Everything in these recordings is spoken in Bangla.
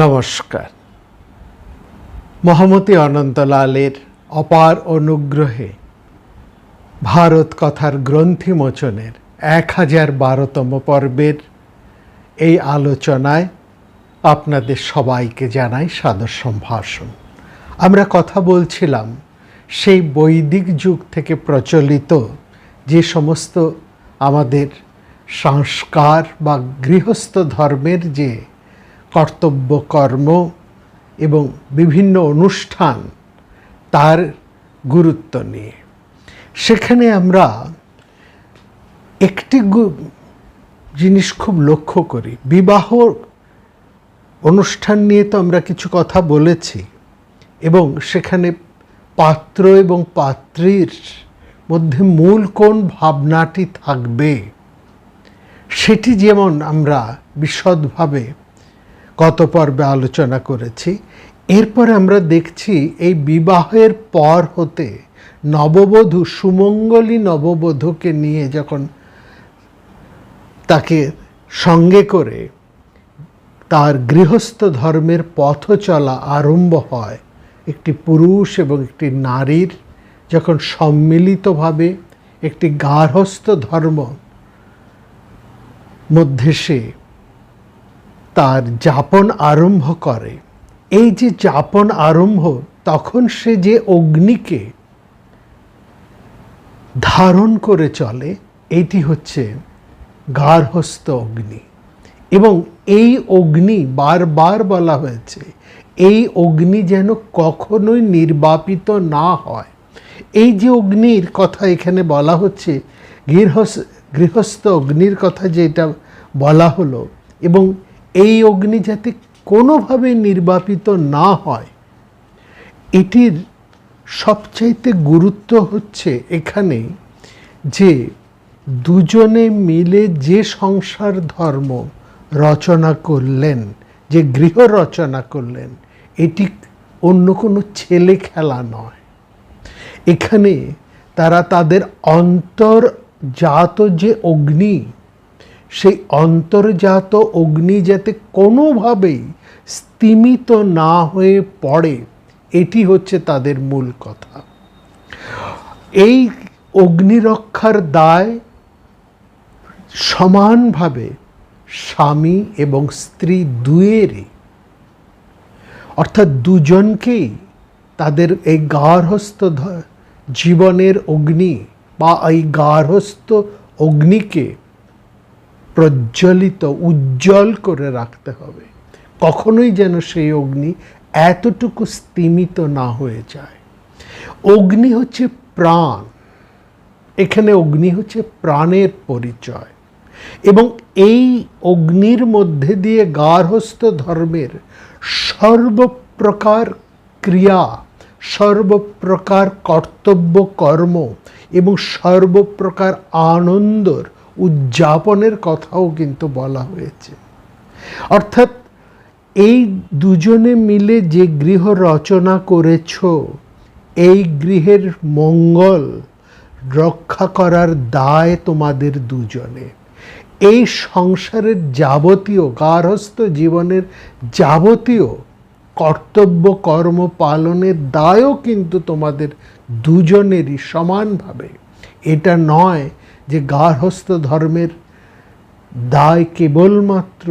নমস্কার। মহামতি অনন্তলালের অপার অনুগ্রহে ভারত কথার গ্রন্থি মোচনের 1012তম পর্বের এই আলোচনায় আপনাদের সবাইকে জানাই সাদর সম্ভাষণ। আমরা কথা বলছিলাম সেই বৈদিক যুগ থেকে প্রচলিত যে সমস্ত আমাদের সংস্কার বা গৃহস্থ ধর্মের যে কর্তব্য কর্ম এবং বিভিন্ন অনুষ্ঠান তার গুরুত্ব নিয়ে। সেখানে আমরা একটি জিনিস খুব লক্ষ্য করি। বিবাহ অনুষ্ঠান নিয়ে তো আমরা কিছু কথা বলেছি এবং সেখানে পাত্র এবং পাত্রীর মধ্যে মূল কোন ভাবনাটি থাকবে সেটি যেমন আমরা বিশদভাবে গত পর্বে আলোচনা করেছি। এরপর আমরা দেখছি এই বিবাহের পর হতে নববধূ, সুমঙ্গলী নববধূকে নিয়ে যখন তাকে সঙ্গে করে তার গৃহস্থ ধর্মের পথ চলা আরম্ভ হয়, একটি পুরুষ এবং একটি নারীর যখন সম্মিলিতভাবে একটি গার্হস্থ্য ধর্ম মধ্যে সে তার যাপন আরম্ভ করে, এই যে যাপন আরম্ভ, তখন সে যে অগ্নিকে ধারণ করে চলে, এইটি হচ্ছে গার্হস্থ্য অগ্নি। এবং এই অগ্নি বারবার বলা হয়েছে, এই অগ্নি যেন কখনোই নির্বাপিত না হয়। এই যে অগ্নির কথা এখানে বলা হচ্ছে, গৃহস্থ অগ্নির কথা যেটা বলা হলো, এবং এই অগ্নি যাতে কোনোভাবে নির্বাপিত না হয়, এটির সবচাইতে গুরুত্ব হচ্ছে এখানে যে দুজনে মিলে যে সংসার ধর্ম রচনা করলেন, যে গৃহ রচনা করলেন, এটি অন্য কোনো ছেলে খেলা নয়। এখানে তারা তাদের অন্তর্জাত যে অগ্নি, সেই অন্তর্জাত অগ্নি যাতে কোনোভাবেই স্তিমিত না হয়ে পড়ে, এটি হচ্ছে তাদের মূল কথা। এই অগ্নিরক্ষার দায় সমানভাবে স্বামী এবং স্ত্রী দুয়েরই, অর্থাৎ দুজনকেই তাদের এই গার্হস্থ্য জীবনের অগ্নি বা এই গার্হস্থ্য অগ্নিকে প্রজ্বলিত, উজ্জ্বল করে রাখতে হবে। কখনোই যেন সেই অগ্নি এতটুকু স্তিমিত না হয়ে যায়। অগ্নি হচ্ছে প্রাণ, এখানে অগ্নি হচ্ছে প্রাণের পরিচয়। এবং এই অগ্নির মধ্যে দিয়ে গার্হস্থ্য ধর্মের সর্বপ্রকার ক্রিয়া, সর্বপ্রকার কর্তব্য কর্ম এবং সর্বপ্রকার আনন্দর উদযাপনের কথাও কিন্তু বলা হয়েছে। অর্থাৎ এই দুজনে মিলে যে গৃহ রচনা করেছ, এই গৃহের মঙ্গল রক্ষা করার দায় তোমাদের দুজনে। এই সংসারের যাবতীয় গার্হস্থ্য জীবনের যাবতীয় কর্তব্য কর্ম পালনের দায়ও কিন্তু তোমাদের দুজনেরই সমানভাবে। এটা নয় যে গার্হস্থ্য ধর্মের দায় কেবলমাত্র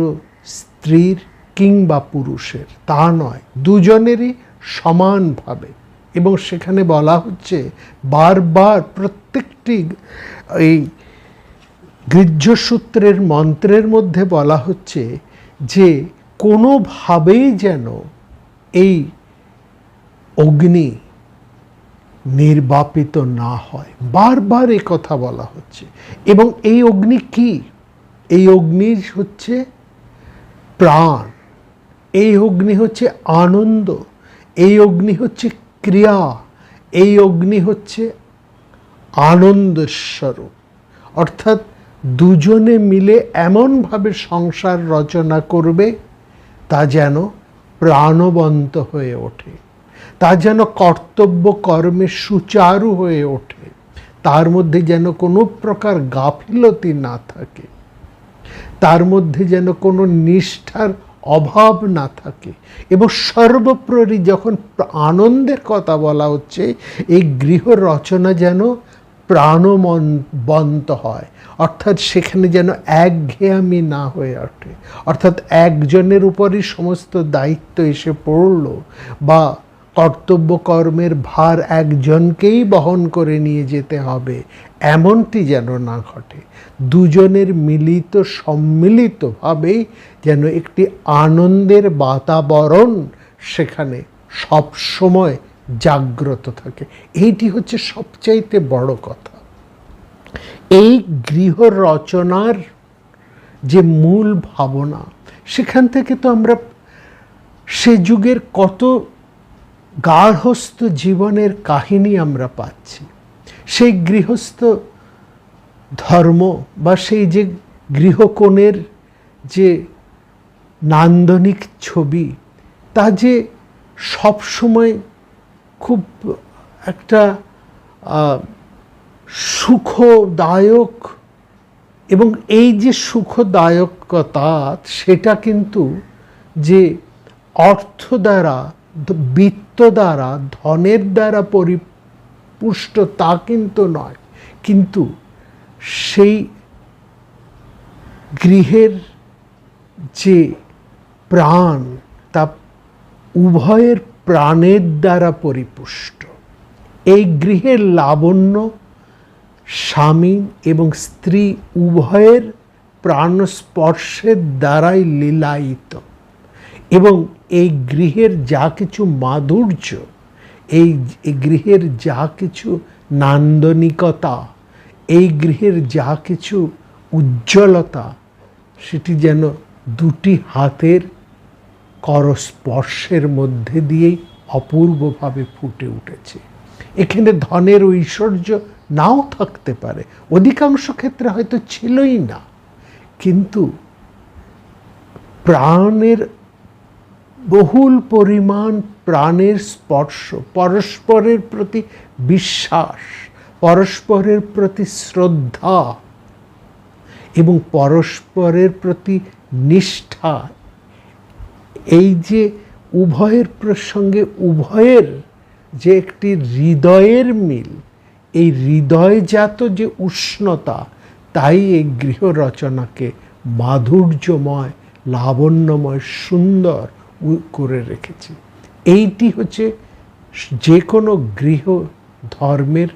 স্ত্রীর কিংবা পুরুষের, তা নয়, দুজনেরই সমানভাবে। এবং সেখানে বলা হচ্ছে বারবার প্রত্যেকটি এই গৃহ্যসূত্রের মন্ত্রের মধ্যে বলা হচ্ছে যে কোনোভাবেই যেন এই অগ্নি নির্বাপিত না হয়, বারবার এই কথা বলা হচ্ছে। এবং এই অগ্নি কি? এই অগ্নি হচ্ছে প্রাণ, এই অগ্নি হচ্ছে আনন্দ, এই অগ্নি হচ্ছে ক্রিয়া, এই অগ্নি হচ্ছে আনন্দস্বরূপ। অর্থাৎ দুজনে মিলে এমনভাবে সংসার রচনা করবে তা যেন প্রাণবন্ত হয়ে ওঠে, তা যেন কর্তব্য কর্মে সুচারু হয়ে ওঠে, তার মধ্যে যেন কোনো প্রকার গাফিলতি না থাকে, তার মধ্যে যেন কোনো নিষ্ঠার অভাব না থাকে। এবং সর্বোপরি যখন আনন্দের কথা বলা হচ্ছে, এই গৃহ রচনা যেন প্রাণবন্ত হয়, অর্থাৎ সেখানে যেন একঘেয়েমি না হয়ে ওঠে, অর্থাৎ একজনের উপরই সমস্ত দায়িত্ব এসে পড়ল বা কর্তব্য কর্মের ভার একজনকেই বহন করে নিয়ে যেতে হবে, এমনটি যেন না ঘটে। দুজনের মিলিত সম্মিলিতভাবেই যেন একটি আনন্দের বাতাবরণ সেখানে সবসময় জাগ্রত থাকে। এইটি হচ্ছে সবচাইতে বড় কথা। এই গৃহ রচনার যে মূল ভাবনা, সেখান থেকে তো আমরা সে যুগের কত গার্হস্থ জীবনের কাহিনী আমরা পাচ্ছি। সেই গৃহস্থ ধর্ম বা সেই যে গৃহকোণের যে নান্দনিক ছবি, তা যে সবসময় খুব একটা সুখদায়ক, এবং এই যে সুখদায়কতা সেটা কিন্তু যে অর্থ দ্বারা, বিত্ত দ্বারা, ধনের দ্বারা পরিপুষ্ট তা কিন্তু নয়, কিন্তু সেই গৃহের যে প্রাণ, তা উভয়ের প্রাণের দ্বারা পরিপুষ্ট। এই গৃহের লাবণ্য স্বামী এবং স্ত্রী উভয়ের প্রাণস্পর্শের দ্বারাই লীলায়িত, এবং এই গৃহের যা কিছু মাধুর্য, এই গৃহের যা কিছু নান্দনিকতা, এই গৃহের যা কিছু উজ্জ্বলতা, সেটি যেন দুটি হাতের করস্পর্শের মধ্যে দিয়েই অপূর্বভাবে ফুটে উঠেছে। এখানে ধনের ঐশ্বর্য নাও থাকতে পারে, অধিকাংশ ক্ষেত্রে হয়তো ছিলই না, কিন্তু প্রাণের বহুল পরিমাণ প্রাণের স্পর্শ, পরস্পরের প্রতি বিশ্বাস, পরস্পরের প্রতি শ্রদ্ধা এবং পরস্পরের প্রতি নিষ্ঠা, এই যে উভয়ের প্রসঙ্গে উভয়ের যে একটি হৃদয়ের মিল, এই হৃদয়জাত যে উষ্ণতা, তাই এই গৃহ রচনাকে মাধুর্যময়, লাবণ্যময়, সুন্দর করে রেখেছে। এইটি হচ্ছে যে কোনো গৃহ ধর্মের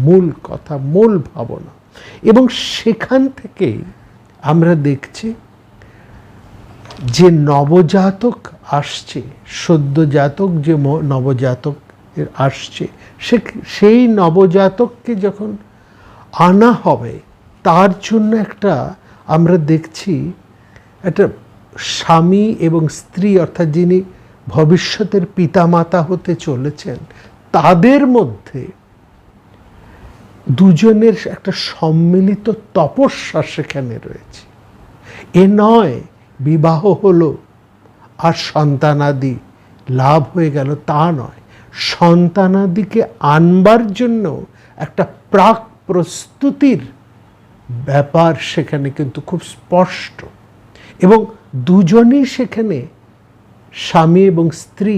মূল কথা, মূল ভাবনা। এবং সেখান থেকে আমরা দেখছি যে নবজাতক আসছে, সদ্যজাতক যে নবজাতক আসছে, সেই নবজাতককে যখন আনা হবে, তার জন্য একটা আমরা দেখছি একটা স্বামী এবং স্ত্রী, অর্থাৎ যিনি ভবিষ্যতের পিতামাতা হতে চলেছেন, তাদের মধ্যে দুজনের একটা সম্মিলিত তপস্যা সেখানে রয়েছে। এ নয় বিবাহ হলো আর সন্তানাদি লাভ হয়ে গেল, তা নয়। সন্তানাদিকে আনবার জন্য একটা প্রাক প্রস্তুতির ব্যাপার সেখানে কিন্তু খুব স্পষ্ট, এবং দুজনেই সেখানে, স্বামী এবং স্ত্রী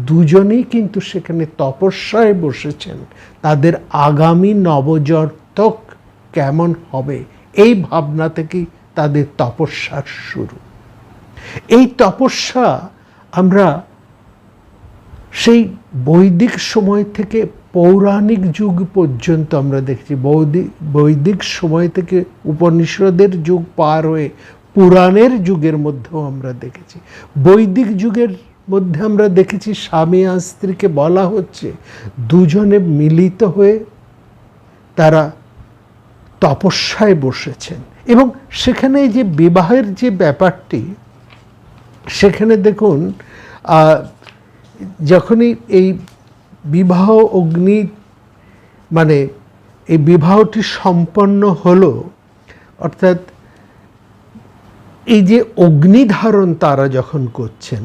দুজনেই কিন্তু সেখানে তপস্যায় বসেছেন। তাদের আগামী নবজাতক কেমন হবে, এই ভাবনা থেকেই তাদের তপস্যার শুরু। এই তপস্যা আমরা সেই বৈদিক সময় থেকে পৌরাণিক যুগ পর্যন্ত আমরা দেখছি। বৈদিক সময় থেকে উপনিষদের যুগ পার হয়ে পুরাণের যুগের মধ্যেও আমরা দেখেছি। বৈদিক যুগের মধ্যে আমরা দেখেছি স্বামী আর স্ত্রীকে বলা হচ্ছে দুজনে মিলিত হয়ে তারা তপস্যায় বসেছেন, এবং সেখানে যে বিবাহের যে ব্যাপারটি, সেখানে দেখুন যখনই এই বিবাহ অগ্নি, মানে এই বিবাহটি সম্পন্ন হলো, অর্থাৎ এই যে অগ্নিধারণ তারা যখন করছেন,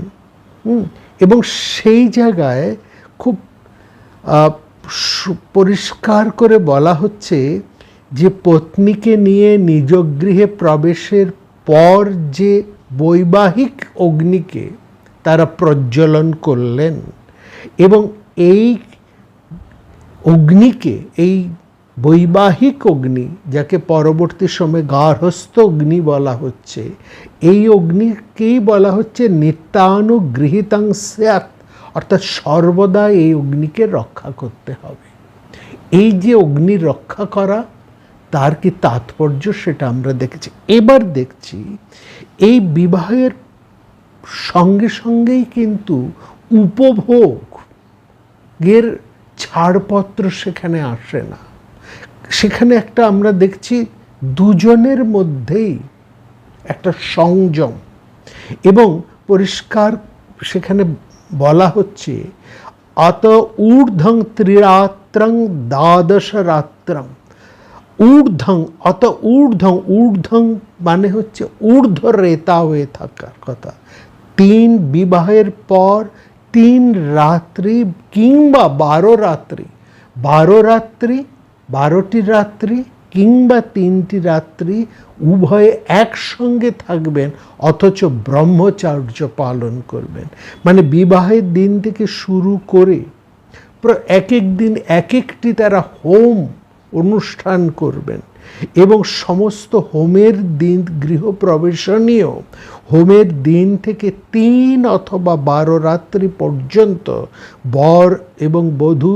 এবং সেই জায়গায় খুব পরিষ্কার করে বলা হচ্ছে যে পত্নীকে নিয়ে নিজ গৃহে প্রবেশের পর যে বৈবাহিক অগ্নিকে তারা প্রজ্বলন করলেন এবং এই অগ্নিকে, এই বৈবাহিক অগ্নি যাকে পরবর্তী সময়ে গার্হস্থ্য অগ্নি বলা হচ্ছে, এই অগ্নিকেই বলা হচ্ছে নিত্যানুগৃহীতাং স্যাৎ, অর্থাৎ সর্বদা এই অগ্নিকে রক্ষা করতে হবে। এই যে অগ্নি রক্ষা করা, তার কি তাৎপর্য সেটা আমরা দেখেছি। এবার দেখছি এই বিবাহের সঙ্গে সঙ্গেই কিন্তু উপভোগের ছাড়পত্র সেখানে আসে না। সেখানে একটা আমরা দেখছি দুজনের মধ্যেই একটা সংযম, এবং পরিষ্কার সেখানে বলা হচ্ছে অত ঊর্ধ্বং ত্রিরাত্রং দ্বাদশ রাত্রম। ঊর্ধ্বং, অত ঊর্ধ্বং, ঊর্ধ্বং মানে হচ্ছে ঊর্ধ্ব রেতা হয়ে থাকার কথা। 3 বিবাহের পর 3 রাত্রি কিংবা 12 রাত্রি, 12 রাত্রি, 12টি রাত্রি কিংবা 3টি রাত্রি উভয়ে একসঙ্গে থাকবেন, অথচ ব্রহ্মচর্য পালন করবেন। মানে বিবাহের দিন থেকে শুরু করে এক এক দিন এক একটি তারা হোম অনুষ্ঠান করবেন, এবং সমস্ত হোমের দিন, গৃহপ্রবেশনীয় হোমের দিন থেকে 3 অথবা 12 রাত্রি পর্যন্ত বর এবং বধূ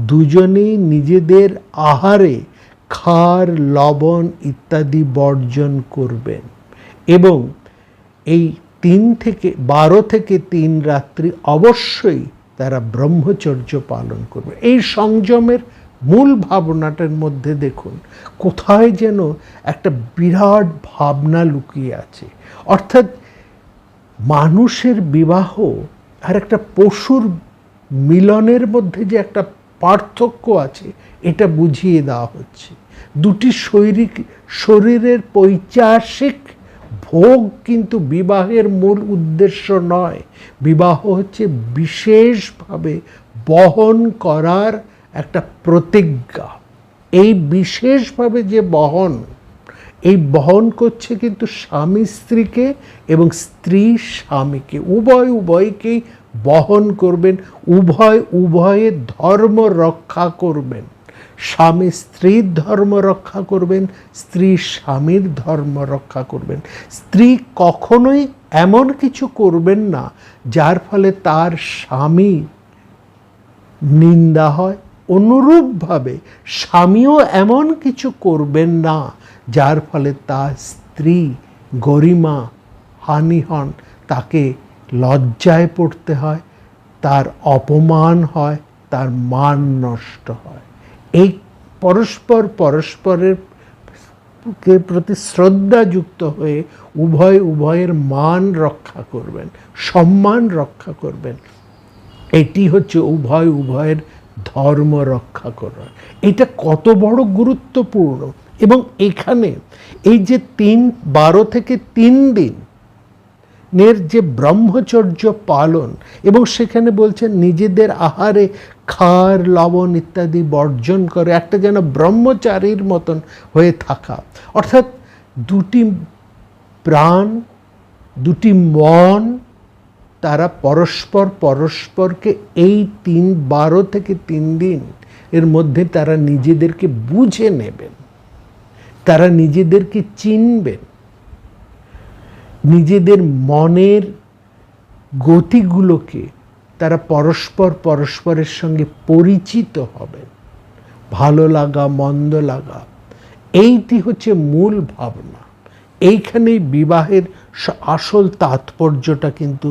দুজনেই নিজেদের আহারে খার, লবণ ইত্যাদি বর্জন করবেন, এবং এই 12 থেকে 3 রাত্রি অবশ্যই তারা ব্রহ্মচর্য পালন করবে। এই সংযমের মূল ভাবনাটার মধ্যে দেখুন কোথায় যেন একটা বিরাট ভাবনা লুকিয়ে আছে। অর্থাৎ মানুষের বিবাহ আর একটা পশুর মিলনের মধ্যে যে একটা পার্থক্য আছে, এটা বুঝিয়ে দেওয়া হচ্ছে। দুটি শরীরের পৈশাচিক ভোগ কিন্তু বিবাহের মূল উদ্দেশ্য নয়। বিবাহ হচ্ছে বিশেষভাবে বহন করার একটা প্রতিজ্ঞা। এই বিশেষভাবে যে বহন, এই বহন করছে কিন্তু স্বামী স্ত্রীকে এবং স্ত্রী স্বামীকে, উভয়কেই বহন করবেন। উভয়ের ধর্ম রক্ষা করবেন। স্বামী স্ত্রীর ধর্ম রক্ষা করবেন, স্ত্রী স্বামীর ধর্ম রক্ষা করবেন। স্ত্রী কখনোই এমন কিছু করবেন না যার ফলে তার স্বামী নিন্দা হয়। অনুরূপভাবে স্বামীও এমন কিছু করবেন না যার ফলে তার স্ত্রী গরিমা হানি হন, তাকে লজ্জায় পড়তে হয়, তার অপমান হয়, তার মান নষ্ট হয়। এই পরস্পরের প্রতি শ্রদ্ধাযুক্ত হয়ে উভয়ের মান রক্ষা করবেন, সম্মান রক্ষা করবেন। এটি হচ্ছে উভয়ের ধর্ম রক্ষা করা। এটা কত বড় গুরুত্বপূর্ণ। এবং এখানে এই যে 12 থেকে 3 দিনের যে ব্রহ্মচর্য পালন, এবং সেখানে বলছেন নিজেদের আহারে খার, লবণ ইত্যাদি বর্জন করে, একটা যেন ব্রহ্মচারীর মতন হয়ে থাকা। অর্থাৎ দুটি প্রাণ, দুটি মন, তারা পরস্পরকে এই 12 থেকে 3 দিন এর মধ্যে তারা নিজেদেরকে বুঝে নেবেন, তারা নিজেদেরকে চিনবেন, নিজেদের মনের গতিগুলোকে তারা পরস্পরের সঙ্গে পরিচিত হবেন। ভালো লাগা, মন্দ লাগা, এইটি হচ্ছে মূল ভাবনা। এইখানেই বিবাহের আসল তাৎপর্যটা কিন্তু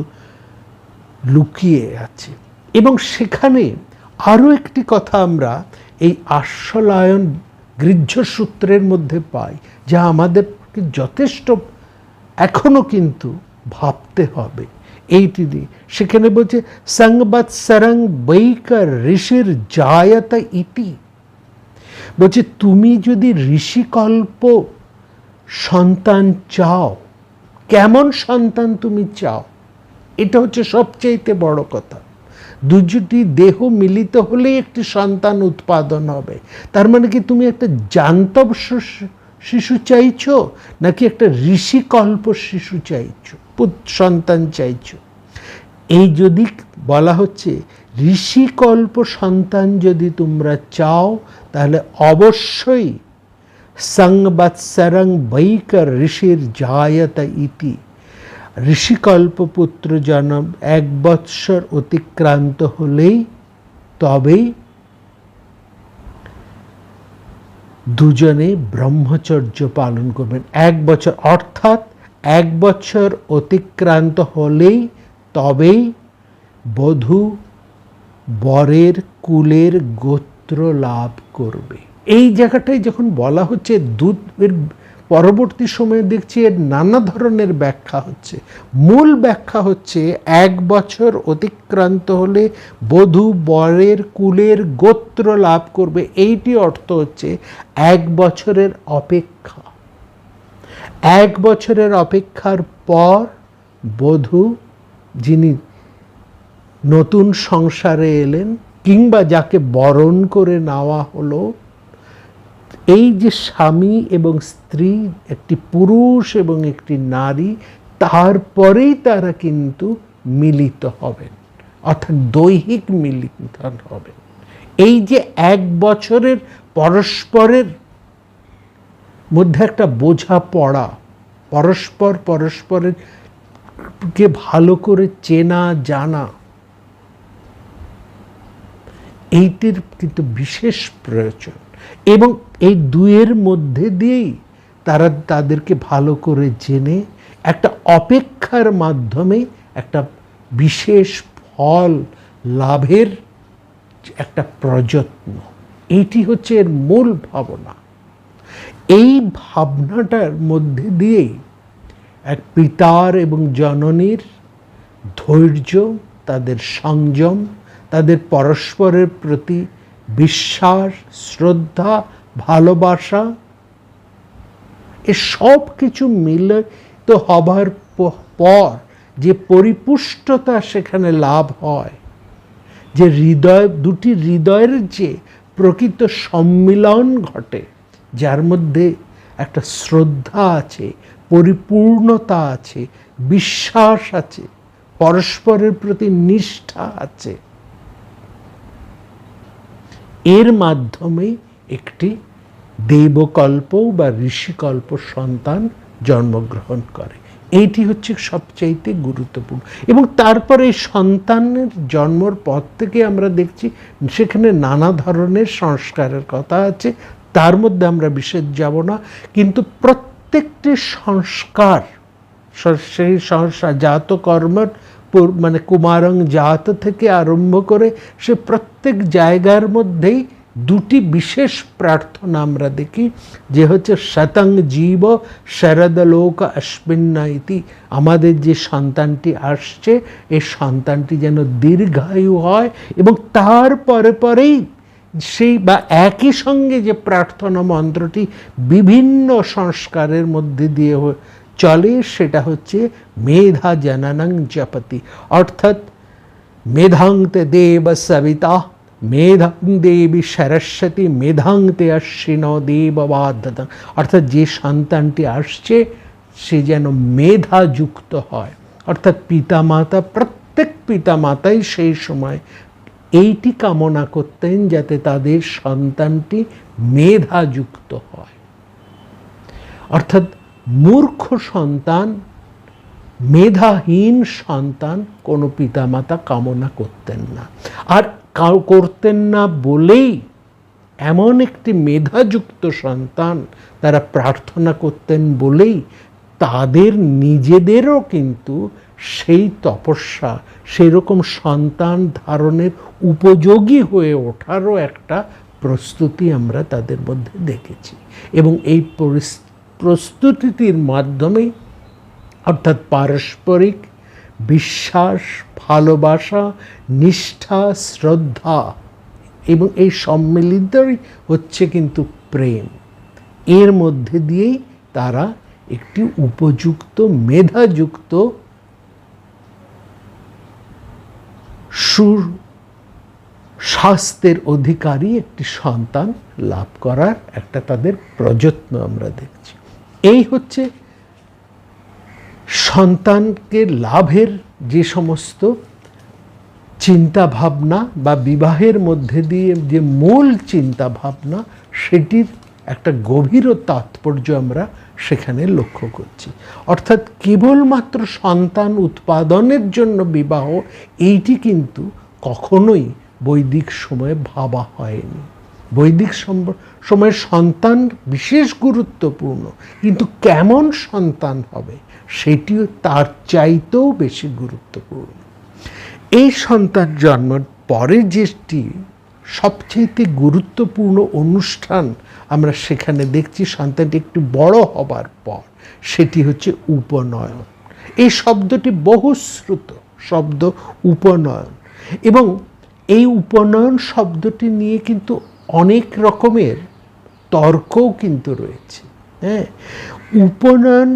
লুকিয়ে আছে। এবং সেখানে আরও একটি কথা আমরা এই আস্বলায়ন গৃহ্যসূত্রের মধ্যে পাই, যা আমাদেরকে যথেষ্ট এখনো কিন্তু ভাবতে হবে। এইটি দিয়ে সেখানে বলছে সংবৎসরং বৈকা ঋষির জায়ত ইতি। বলছে তুমি যদি ঋষিকল্প সন্তান চাও, কেমন সন্তান তুমি চাও, এটা হচ্ছে সবচেয়ে বড় কথা। দুটি দেহ মিলিত হলেই একটি সন্তান উৎপাদন হবে। তার মানে কি তুমি একটা জান্তব শিশু চাইছো নাকি একটা ঋষিকল্প শিশু চাইছো? সন্তান চাইছো। এই যদি বলা হচ্ছে ঋষিকল্প সন্তান যদি তোমরা চাও, তাহলে অবশ্যই সংবৎসরং বৈকর ঋষির জায়ত ইতি, ঋষিকল্প পুত্র জন্ম 1 বৎসর অতিক্রান্ত হলেই তবেই দুজনে ব্রহ্মচর্য পালন করবেন। 1 বছর, অর্থাৎ 1 বছর অতিক্রান্ত হলেই তবেই বধূ বরের কুলের গোত্র লাভ করবে। এই জায়গাটায় যখন বলা হচ্ছে এর পরবর্তী সময়ে দেখছি এর নানা ধরনের ব্যাখ্যা হচ্ছে। মূল ব্যাখ্যা হচ্ছে 1 বছর অতিক্রান্ত হলে বধূ বরের কুলের গোত্র লাভ করবে। এইটি অর্থ হচ্ছে 1 বছরের অপেক্ষা। 1 বছরের অপেক্ষার পর বধূ যিনি নতুন সংসারে এলেন কিংবা যাকে বরণ করে নেওয়া হলো, এই যে স্বামী এবং স্ত্রী, একটি পুরুষ এবং একটি নারী, তারপরেই তারা কিন্তু মিলিত হবেন, অর্থাৎ দৈহিক মিলিত হবেন। এই যে 1 বছরের পরস্পরের মধ্যে একটা বোঝাপড়া, পরস্পরের কে ভালো করে চেনা জানা, এইটির কিন্তু বিশেষ প্রয়োজন। এবং এই দুয়ের মধ্যে দিয়েই তারা তাদেরকে ভালো করে জেনে একটা অপেক্ষার মাধ্যমে একটা বিশেষ ফল লাভের একটা প্রযত্ন, এইটি হচ্ছে এর মূল ভাবনা। এই ভাবনাটার মধ্যে দিয়েই এক পিতার এবং জননীর ধৈর্য, তাদের সংযম, তাদের পরস্পরের প্রতি বিশ্বাস, শ্রদ্ধা, ভালোবাসা, এ সব কিছু মিলিত হবার পর যে পরিপুষ্টতা সেখানে লাভ হয়, যে দুটি হৃদয়ের যে প্রকৃত সম্মিলন ঘটে, যার মধ্যে একটা শ্রদ্ধা আছে, পরিপূর্ণতা আছে, বিশ্বাস আছে, পরস্পরের প্রতি নিষ্ঠা আছে, এর মাধ্যমে একটি দেবকল্প বা ঋষিকল্প সন্তান জন্মগ্রহণ করে। এইটি হচ্ছে সবচাইতে গুরুত্বপূর্ণ। এবং তারপরে এই সন্তানের জন্মর পর থেকে আমরা দেখছি সেখানে নানা ধরনের সংস্কারের কথা আছে, তার মধ্যে আমরা বিশেষ যাব না। কিন্তু প্রত্যেকটি সংস্কার, সেই সংস্কার জাত কর্মের মানে কুমারং জাত থেকে আরম্ভ করে সে প্রত্যেক জায়গার মধ্যেই দুটি বিশেষ প্রার্থনা আমরা দেখি, যে হচ্ছে শতং জীব শরদলোক অস্মিন্না ইতি, আমাদের যে সন্তানটি আসছে এই সন্তানটি যেন দীর্ঘায়ু হয়। এবং তার পরেই সেই বা একই সঙ্গে যে প্রার্থনা মন্ত্রটি বিভিন্ন সংস্কারের মধ্যে দিয়ে চলে, সেটা হচ্ছে মেধা জননং জপতি, অর্থাৎ মেধাংতে দেব সবিতা মেধাং দেবী সরস্বতী মেধাংতে অশ্বিন দেববাদ্যতা, অর্থাৎ যে সন্তানটি আসছে সে যেন মেধাযুক্ত হয়। অর্থাৎ পিতামাতা, প্রত্যেক পিতামাতাই সেই সময় এইটি কামনা করতেন যাতে তাদের সন্তানটি মেধাযুক্ত হয়। অর্থাৎ মূর্খ সন্তান, মেধাহীন সন্তান কোনো পিতামাতা কামনা করতেন না। আর করতেন না বলেই এমন একটি মেধাযুক্ত সন্তান তারা প্রার্থনা করতেন বলেই তাদের নিজেদেরও কিন্তু সেই তপস্যা, সেই রকম সন্তান ধারণের উপযোগী হয়ে ওঠারও একটা প্রস্তুতি আমরা তাদের মধ্যে দেখেছি। এবং এই প্রস্তুতির মাধ্যমে, অর্থাৎ পারস্পরিক বিশ্বাস, ভালোবাসা, নিষ্ঠা, শ্রদ্ধা এবং এই সম্মিলিতই হচ্ছে কিন্তু প্রেম, এর মধ্যে দিয়েই তারা একটি উপযুক্ত মেধাযুক্ত স্বাস্থ্যের অধিকারী একটি সন্তান লাভ করার একটা তাদের প্রযত্ন আমরা দেখছি। এই হচ্ছে সন্তানকে লাভের যে সমস্ত চিন্তা ভাবনা বা বিবাহের মধ্যে দিয়ে যে মূল চিন্তা ভাবনা, সেটির একটা গভীর তাৎপর্য আমরা সেখানে লক্ষ্য করছি। অর্থাৎ কেবলমাত্র সন্তান উৎপাদনের জন্য বিবাহ, এইটি কিন্তু কখনোই বৈদিক সময়ে ভাবা হয়নি। বৈদিক সময়ে সন্তান বিশেষ গুরুত্বপূর্ণ, কিন্তু কেমন সন্তান হবে সেটিও তার চাইতেও বেশি গুরুত্বপূর্ণ। এই সন্তান জন্মের পরে যেটি সবচেয়ে গুরুত্বপূর্ণ অনুষ্ঠান আমরা সেখানে দেখছি, সন্তানটি একটু বড় হবার পর, সেটি হচ্ছে উপনয়ন। এই শব্দটি বহুশ্রুত শব্দ, উপনয়ন। এবং এই উপনয়ন শব্দটি নিয়ে কিন্তু অনেক রকমের তর্কও কিন্তু রয়েছে। হ্যাঁ, উপনয়ন,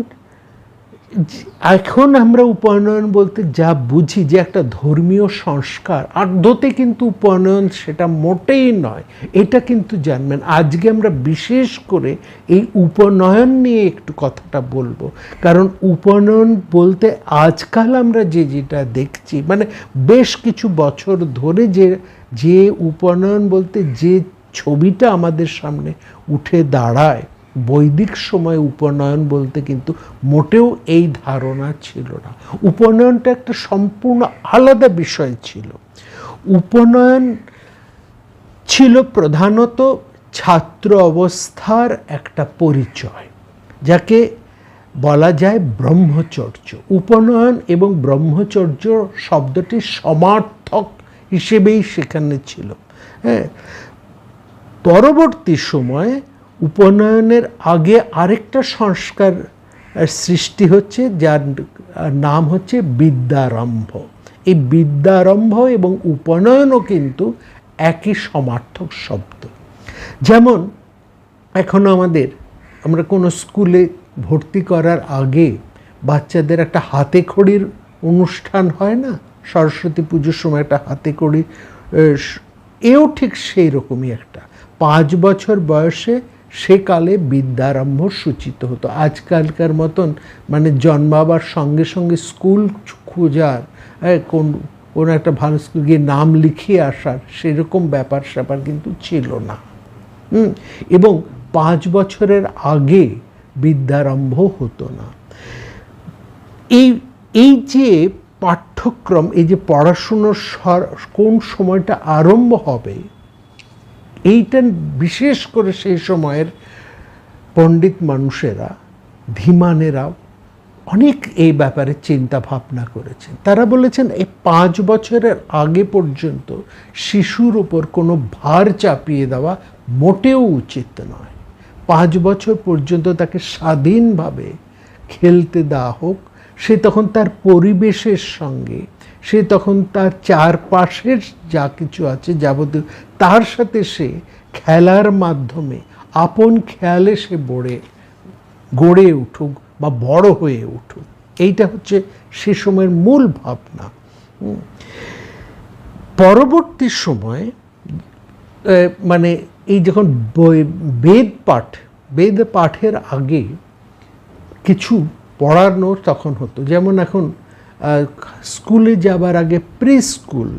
এখন আমরা উপনয়ন বলতে যা বুঝি যে একটা ধর্মীয় সংস্কার, আদতে কিন্তু উপনয়ন সেটা মোটেই নয়। এটা কিন্তু জানবেন, আজকে আমরা বিশেষ করে এই উপনয়ন নিয়ে একটু কথাটা বলবো। কারণ উপনয়ন বলতে আজকাল আমরা যেটা দেখছি, মানে বেশ কিছু বছর ধরে যে উপনয়ন বলতে যে ছবিটা আমাদের সামনে উঠে দাঁড়ায়, বৈদিক সময়ে উপনয়ন বলতে কিন্তু মোটেও এই ধারণা ছিল না। উপনয়নটা একটা সম্পূর্ণ আলাদা বিষয় ছিল। উপনয়ন ছিল প্রধানত ছাত্র অবস্থার একটা পরিচয়, যাকে বলা যায় ব্রহ্মচর্য। উপনয়ন এবং ব্রহ্মচর্য শব্দটি সমার্থক হিসেবেই সেখানে ছিল। হ্যাঁ, পরবর্তী সময়ে উপনয়নের আগে আরেকটা সংস্কার সৃষ্টি হচ্ছে, যার নাম হচ্ছে বিদ্যারম্ভ। এই বিদ্যারম্ভ এবং উপনয়নও কিন্তু একই সমার্থক শব্দ। যেমন এখন আমরা কোনো স্কুলে ভর্তি করার আগে বাচ্চাদের একটা হাতে খড়ির অনুষ্ঠান হয় না, সরস্বতী পুজোর সময় একটা হাতে খড়ি, এও ঠিক সেই রকমই একটা 5 বছর বয়সে সেকালে বিদ্যারম্ভ সূচিত হতো। আজকালকার মতন মানে জন্মাবার সঙ্গে সঙ্গে স্কুল খোঁজার, কোনো একটা ভালো স্কুল গিয়ে নাম লিখিয়ে আসার সেরকম ব্যাপার স্যাপার কিন্তু ছিল না। এবং 5 বছরের আগে বিদ্যারম্ভ হতো না। এই যে পাঠ্যক্রম, এই যে পড়াশুনোর কোন সময়টা আরম্ভ হবে, এইটা বিশেষ করে সেই সময়ের পণ্ডিত মানুষেরা, ধীমানেরা অনেক এই ব্যাপারে চিন্তা ভাবনা করেছেন। তারা বলেছেন এই 5 বছরের আগে পর্যন্ত শিশুর উপর কোনো ভার চাপিয়ে দেওয়া মোটেও উচিত নয়। 5 বছর পর্যন্ত তাকে স্বাধীনভাবে খেলতে দেওয়া হোক। সে তখন তার পরিবেশের সঙ্গে, সে তখন তার চারপাশের যা কিছু আছে যাবতীয়, তার সাথে সে খেলার মাধ্যমে আপন খেয়ালে সে গড়ে উঠুক বা বড় হয়ে উঠুক। এইটা হচ্ছে সে সময়ের মূল ভাবনা। পরবর্তী সময়ে মানে এই যখন বেদ পাঠের আগে কিছু পড়ানো তখন হতো। যেমন এখন স্কুলে যাবার আগে প্রি স্কুল,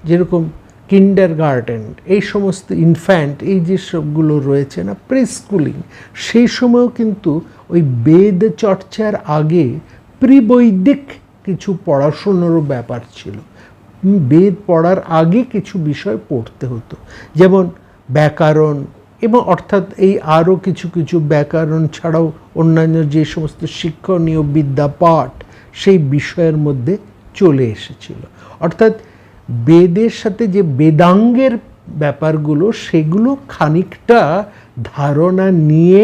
যেরকম কিন্ডারগার্টেন, এই সমস্ত ইনফ্যান্ট, এই যে সবগুলো রয়েছে না, প্রি স্কুলিং, সেই সময়ও কিন্তু ওই বেদ চর্চার আগে প্রিবৈদিক কিছু পড়াশুনোরও ব্যাপার ছিল। বেদ পড়ার আগে কিছু বিষয় পড়তে হতো, যেমন ব্যাকরণ, এবং অর্থাৎ এই আরও কিছু কিছু ব্যাকরণ ছাড়াও অন্যান্য যে সমস্ত শিক্ষণীয় বিদ্যাপাঠ সেই বিষয়ের মধ্যে চলে এসেছিল। অর্থাৎ বেদের সাথে যে বেদাঙ্গের ব্যাপারগুলো, সেগুলো খানিকটা ধারণা নিয়ে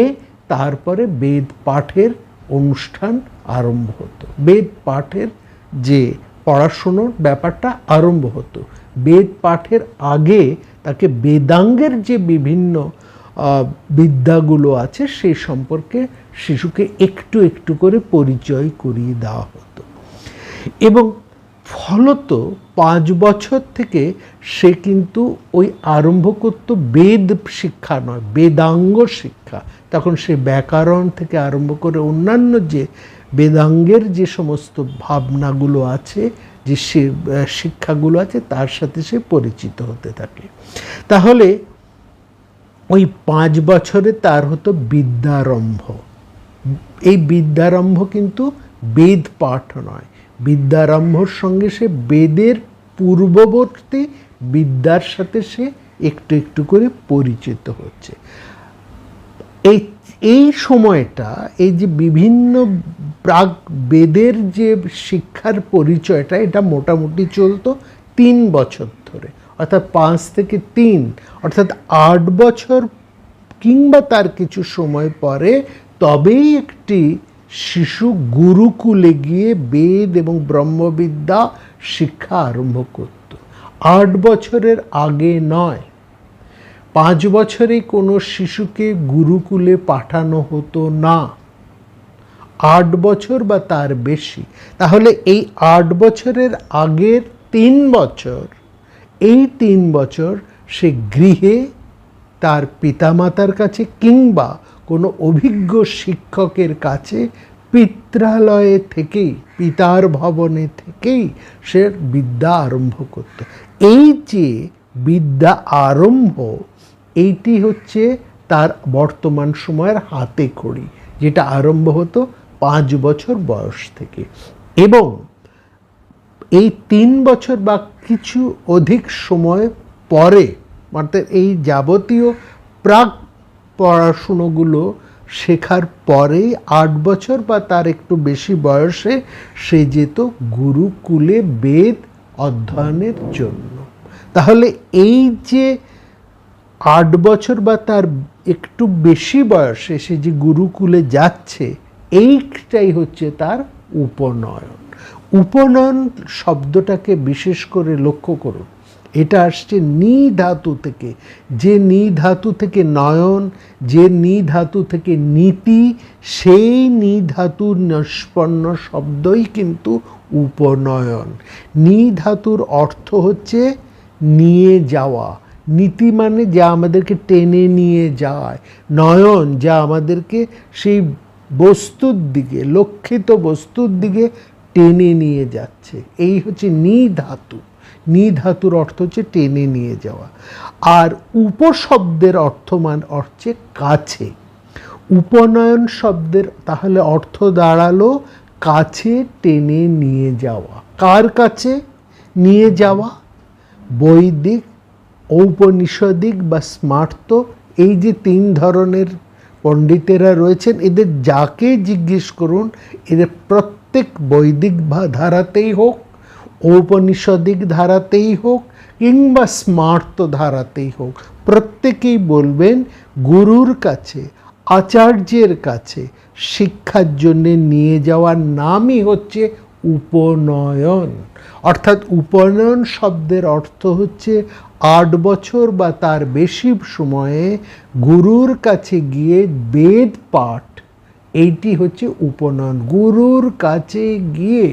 তারপরে বেদ পাঠের অনুষ্ঠান আরম্ভ হতো। বেদ পাঠের যে পড়াশুনোর ব্যাপারটা আরম্ভ হতো। বেদ পাঠের আগে তাকে বেদাঙ্গের যে বিভিন্ন বিদ্যাগুলো আছে সেই সম্পর্কে শিশুকে একটু একটু করে পরিচয় করিয়ে দেওয়া হতো। এবং ফলত 5 বছর থেকে সে কিন্তু ওই আরম্ভ করত বেদ শিক্ষা নয়, বেদাঙ্গ শিক্ষা। তখন সে ব্যাকরণ থেকে আরম্ভ করে অন্যান্য যে বেদাঙ্গের যে সমস্ত ভাবনাগুলো আছে, যে শিক্ষাগুলো আছে, তার সাথে সে পরিচিত হতে থাকে। তাহলে ওই 5 বছরে তার হতো বিদ্যারম্ভ। এই বিদ্যারম্ভ কিন্তু বেদ পাঠ নয়, বিদ্যারম্ভর সঙ্গে সে বেদের পূর্ববর্তী বিদ্যার সাথে সে একটু একটু করে পরিচিত হচ্ছে। এই সময়টা, এই যে বিভিন্ন প্রাক বেদের যে শিক্ষার পরিচয়টা, এটা মোটামুটি চলতো 3 বছর ধরে, অর্থাৎ 5 থেকে 3, অর্থাৎ 8 বছর কিংবা তার কিছু সময় পরে তবেই একটি শিশু গুরুকুলে গিয়ে বেদ এবং ব্রহ্মবিদ্যা শিক্ষা আরম্ভ করত। 8 বছরের আগে নয়। 5 বছরে কোনো শিশুকে গুরুকুলে পাঠানো হতো না, 8 বছর বা তার বেশি। তাহলে এই 8 বছরের আগের 3 বছর, এই 3 বছর সে গৃহে তার পিতামাতার কাছে কিংবা কোনো অভিজ্ঞ শিক্ষকের কাছে, পিত্রালয়ে থেকেই, পিতার ভবনে থেকেই সে বিদ্যা আরম্ভ করত। এই যে বিদ্যা আরম্ভ, এইটি হচ্ছে তার বর্তমান সময়ের হাতে খড়ি, যেটা আরম্ভ হতো 5 বছর বয়স থেকে। এবং এই 3 বছর বা কিছু অধিক সময় পরে, অর্থাৎ এই যাবতীয় প্রাক পড়াশুনোগুলো শেখার পরেই 8 বছর বা তার একটু বেশি বয়সে সে যেত গুরুকুলে বেদ অধ্যয়নের জন্য। তাহলে এই যে 8 বছর বা তার একটু বেশি বয়সে সে যে গুরুকুলে যাচ্ছে, এইটাই হচ্ছে তার উপনয়ন। উপনয়ন শব্দটাকে বিশেষ করে লক্ষ্য করুন, এটা আসছে নি ধাতু থেকে। যে নি ধাতু থেকে নয়ন, যে নি ধাতু থেকে নীতি, সেই নি ধাতুর নিষ্পন্ন শব্দই কিন্তু উপনয়ন। নি ধাতুর অর্থ হচ্ছে নিয়ে যাওয়া, নীতি মানে যা আমাদেরকে টেনে নিয়ে যায়, নয়ন যা আমাদেরকে সেই বস্তুর দিকে, লক্ষিত বস্তুর দিকে টেনে নিয়ে যাচ্ছে। এই হচ্ছে নি ধাতু। নি ধাতুর অর্থ হচ্ছে টেনে নিয়ে যাওয়া। আর উপশব্দের অর্থমান হচ্ছে কাছে। উপনয়ন শব্দের তাহলে অর্থ দাঁড়ালো কাছে টেনে নিয়ে যাওয়া। কার কাছে নিয়ে যাওয়া? বৈদিক, ঔপনিষদিক বা স্মার্ত, এই যে 3 ধরনের পণ্ডিতেরা রয়েছেন, এদের যাকে জিজ্ঞেস করুন, এদের প্রত্যেক বৈদিক ধারাতেই হোক, ঔপনিষদিক ধারাতেই হোক কিংবা স্মার্ত ধারাতেই হোক, প্রত্যেকেই বলবেন গুরুর কাছে, আচার্যের কাছে শিক্ষার জন্যে নিয়ে যাওয়ার নামই হচ্ছে উপনয়ন। অর্থাৎ উপনয়ন শব্দের অর্থ হচ্ছে 8 বছর বা তার বেশি সময়ে গুরুর কাছে গিয়ে বেদ পাঠ, এইটি হচ্ছে উপনয়ন। গুরুর কাছে গিয়ে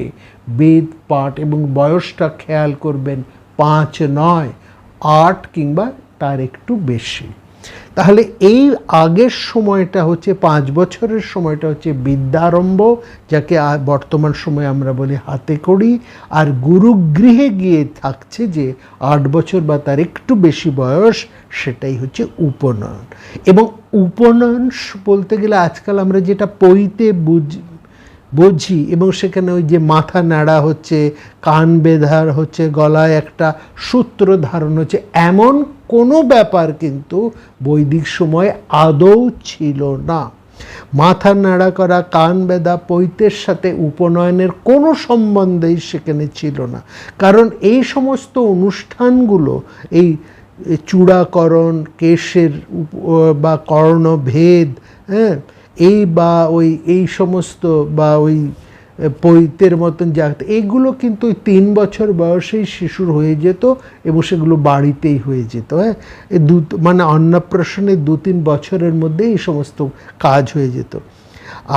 বেদ পাঠ, এবং বয়সটা খেয়াল করবেন 5 নয়, 8 কিংবা তার একটু বেশি। তাহলে এই আগের সময়টা হচ্ছে 5 বছরের সময়টা হচ্ছে বিদ্যারম্ভ, যাকে বর্তমান সময়ে আমরা বলি হাতে খড়ি। আর গুরুগৃহে গিয়ে থাকছে যে 8 বছর বা তার একটু বেশি বয়স, সেটাই হচ্ছে উপনয়ন। এবং উপনয়ন বলতে গেলে আজকাল আমরা যেটা পইতে বুঝি, এবং সেখানে ওই যে মাথা নাড়া হচ্ছে, কান বেঁধার হচ্ছে, গলায় একটা সূত্র ধারণ হচ্ছে, এমন কোনো ব্যাপার কিন্তু বৈদিক সময়ে আদৌ ছিল না। মাথা নাড়া করা, কান বেঁধা, পৈতের সাথে উপনয়নের কোনো সম্বন্ধই সেখানে ছিল না। কারণ এই সমস্ত অনুষ্ঠানগুলো, এই চূড়াকরণ, কেশের বা কর্ণভেদ, হ্যাঁ, এই বা ওই এই সমস্ত বা ওই পৈতের মতন জাগতে, এইগুলো কিন্তু ওই 3 বছর বয়সেই শিশুর হয়ে যেত এবং সেগুলো বাড়িতেই হয়ে যেত। হ্যাঁ, মানে অন্নপ্রাশনের 2-3 বছরের মধ্যে এই সমস্ত কাজ হয়ে যেত।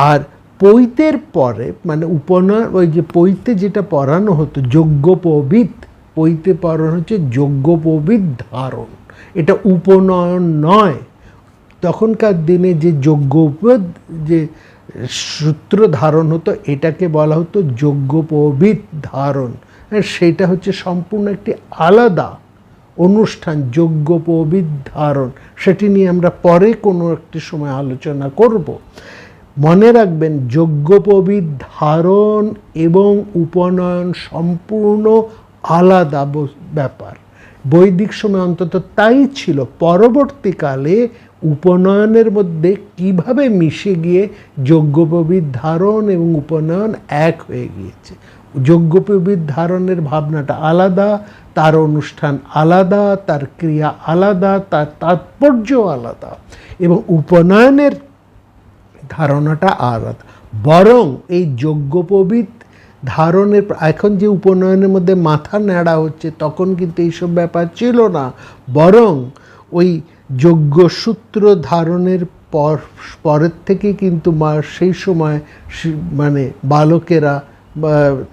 আর পৈতের পরে মানে উপনয়ন, ওই যে পৈতে যেটা পড়ানো হতো যজ্ঞোপবীত, পৈতে পড়ানো হচ্ছে যজ্ঞোপবীত ধারণ, এটা উপনয়ন নয়। তখনকার দিনে যে যে সূত্র ধারণ হতো এটাকে বলা হতো যজ্ঞোপবীত ধারণ। সেটা হচ্ছে সম্পূর্ণ একটি আলাদা অনুষ্ঠান, যজ্ঞোপবীত ধারণ। সেটি নিয়ে আমরা পরে কোনো একটি সময় আলোচনা করব। মনে রাখবেন, যজ্ঞোপবীত ধারণ এবং উপনয়ন সম্পূর্ণ আলাদা ব্যাপার। বৈদিক সময় অন্তত তাই ছিল। পরবর্তীকালে উপনয়নের মধ্যে কিভাবে মিশে গিয়ে যজ্ঞোপবীত ধারণ এবং উপনয়ন এক হয়ে গিয়েছে। যজ্ঞোপবীত ধারণের ভাবনাটা আলাদা, তার অনুষ্ঠান আলাদা, তার ক্রিয়া আলাদা, তার তাৎপর্য আলাদা, এবং উপনয়নের ধারণাটা আলাদা। বরং এই যজ্ঞোপবীত ধারণের, এখন যে উপনয়নের মধ্যে মাথা ন্যাড়া হচ্ছে, তখন কিন্তু এইসব ব্যাপার ছিল না। বরং ওই যজ্ঞসূত্র ধারণের পরের থেকে কিন্তু সেই সময় মানে বালকেরা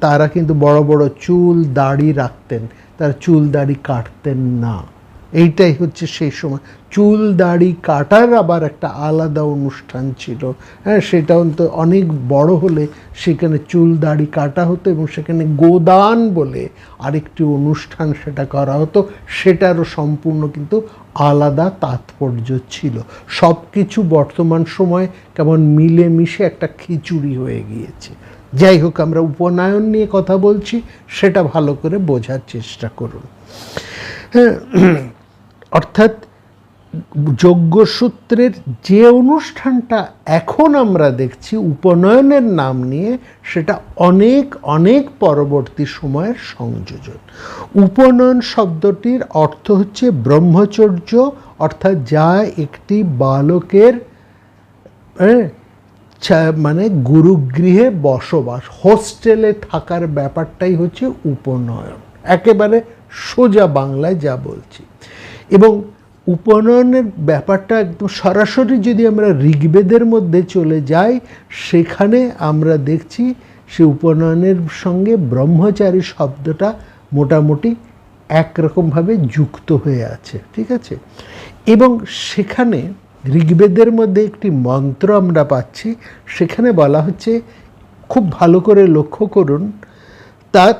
তারা কিন্তু বড় বড় চুল দাড়ি রাখতেন, তারা চুল দাড়ি কাটতেন না। এইটাই হচ্ছে সেই সময়। চুল দাড়ি কাটার আবার একটা আলাদা অনুষ্ঠান ছিল। হ্যাঁ, সেটা তো অনেক বড় হলে সেখানে চুল দাড়ি কাটা হতো এবং সেখানে গোদান বলে আরেকটি অনুষ্ঠান সেটা করা হতো। সেটারও সম্পূর্ণ কিন্তু আলাদা তাৎপর্য ছিল। সব কিছু বর্তমান সময় কেমন মিলেমিশে একটা খিচুড়ি হয়ে গিয়েছে। যাই হোক, আমরা উপনয়ন নিয়ে কথা বলছি, সেটা ভালো করে বোঝার চেষ্টা করুন। হ্যাঁ, অর্থাৎ যজ্ঞসূত্রের যে অনুষ্ঠানটা এখন আমরা দেখছি উপনয়নের নাম নিয়ে, সেটা অনেক অনেক পরবর্তী সময়ের সংযোজন। উপনয়ন শব্দটির অর্থ হচ্ছে ব্রহ্মচর্য, অর্থাৎ যা একটি বালকের মানে গুরুগৃহে বসবাস, হোস্টেলে থাকার ব্যাপারটাই হচ্ছে উপনয়ন, একেবারে সোজা বাংলায় যা বলছি। এবং উপনয়নের ব্যাপারটা একদম সরাসরি যদি আমরা ঋগ্বেদের মধ্যে চলে যাই, সেখানে আমরা দেখছি সে উপনয়নের সঙ্গে ব্রহ্মচারী শব্দটা মোটামুটি একরকমভাবে যুক্ত হয়ে আছে, ঠিক আছে। এবং সেখানে ঋগ্বেদের মধ্যে একটি মন্ত্র আমরা পাচ্ছি, সেখানে বলা হচ্ছে, খুব ভালো করে লক্ষ্য করুন, তৎ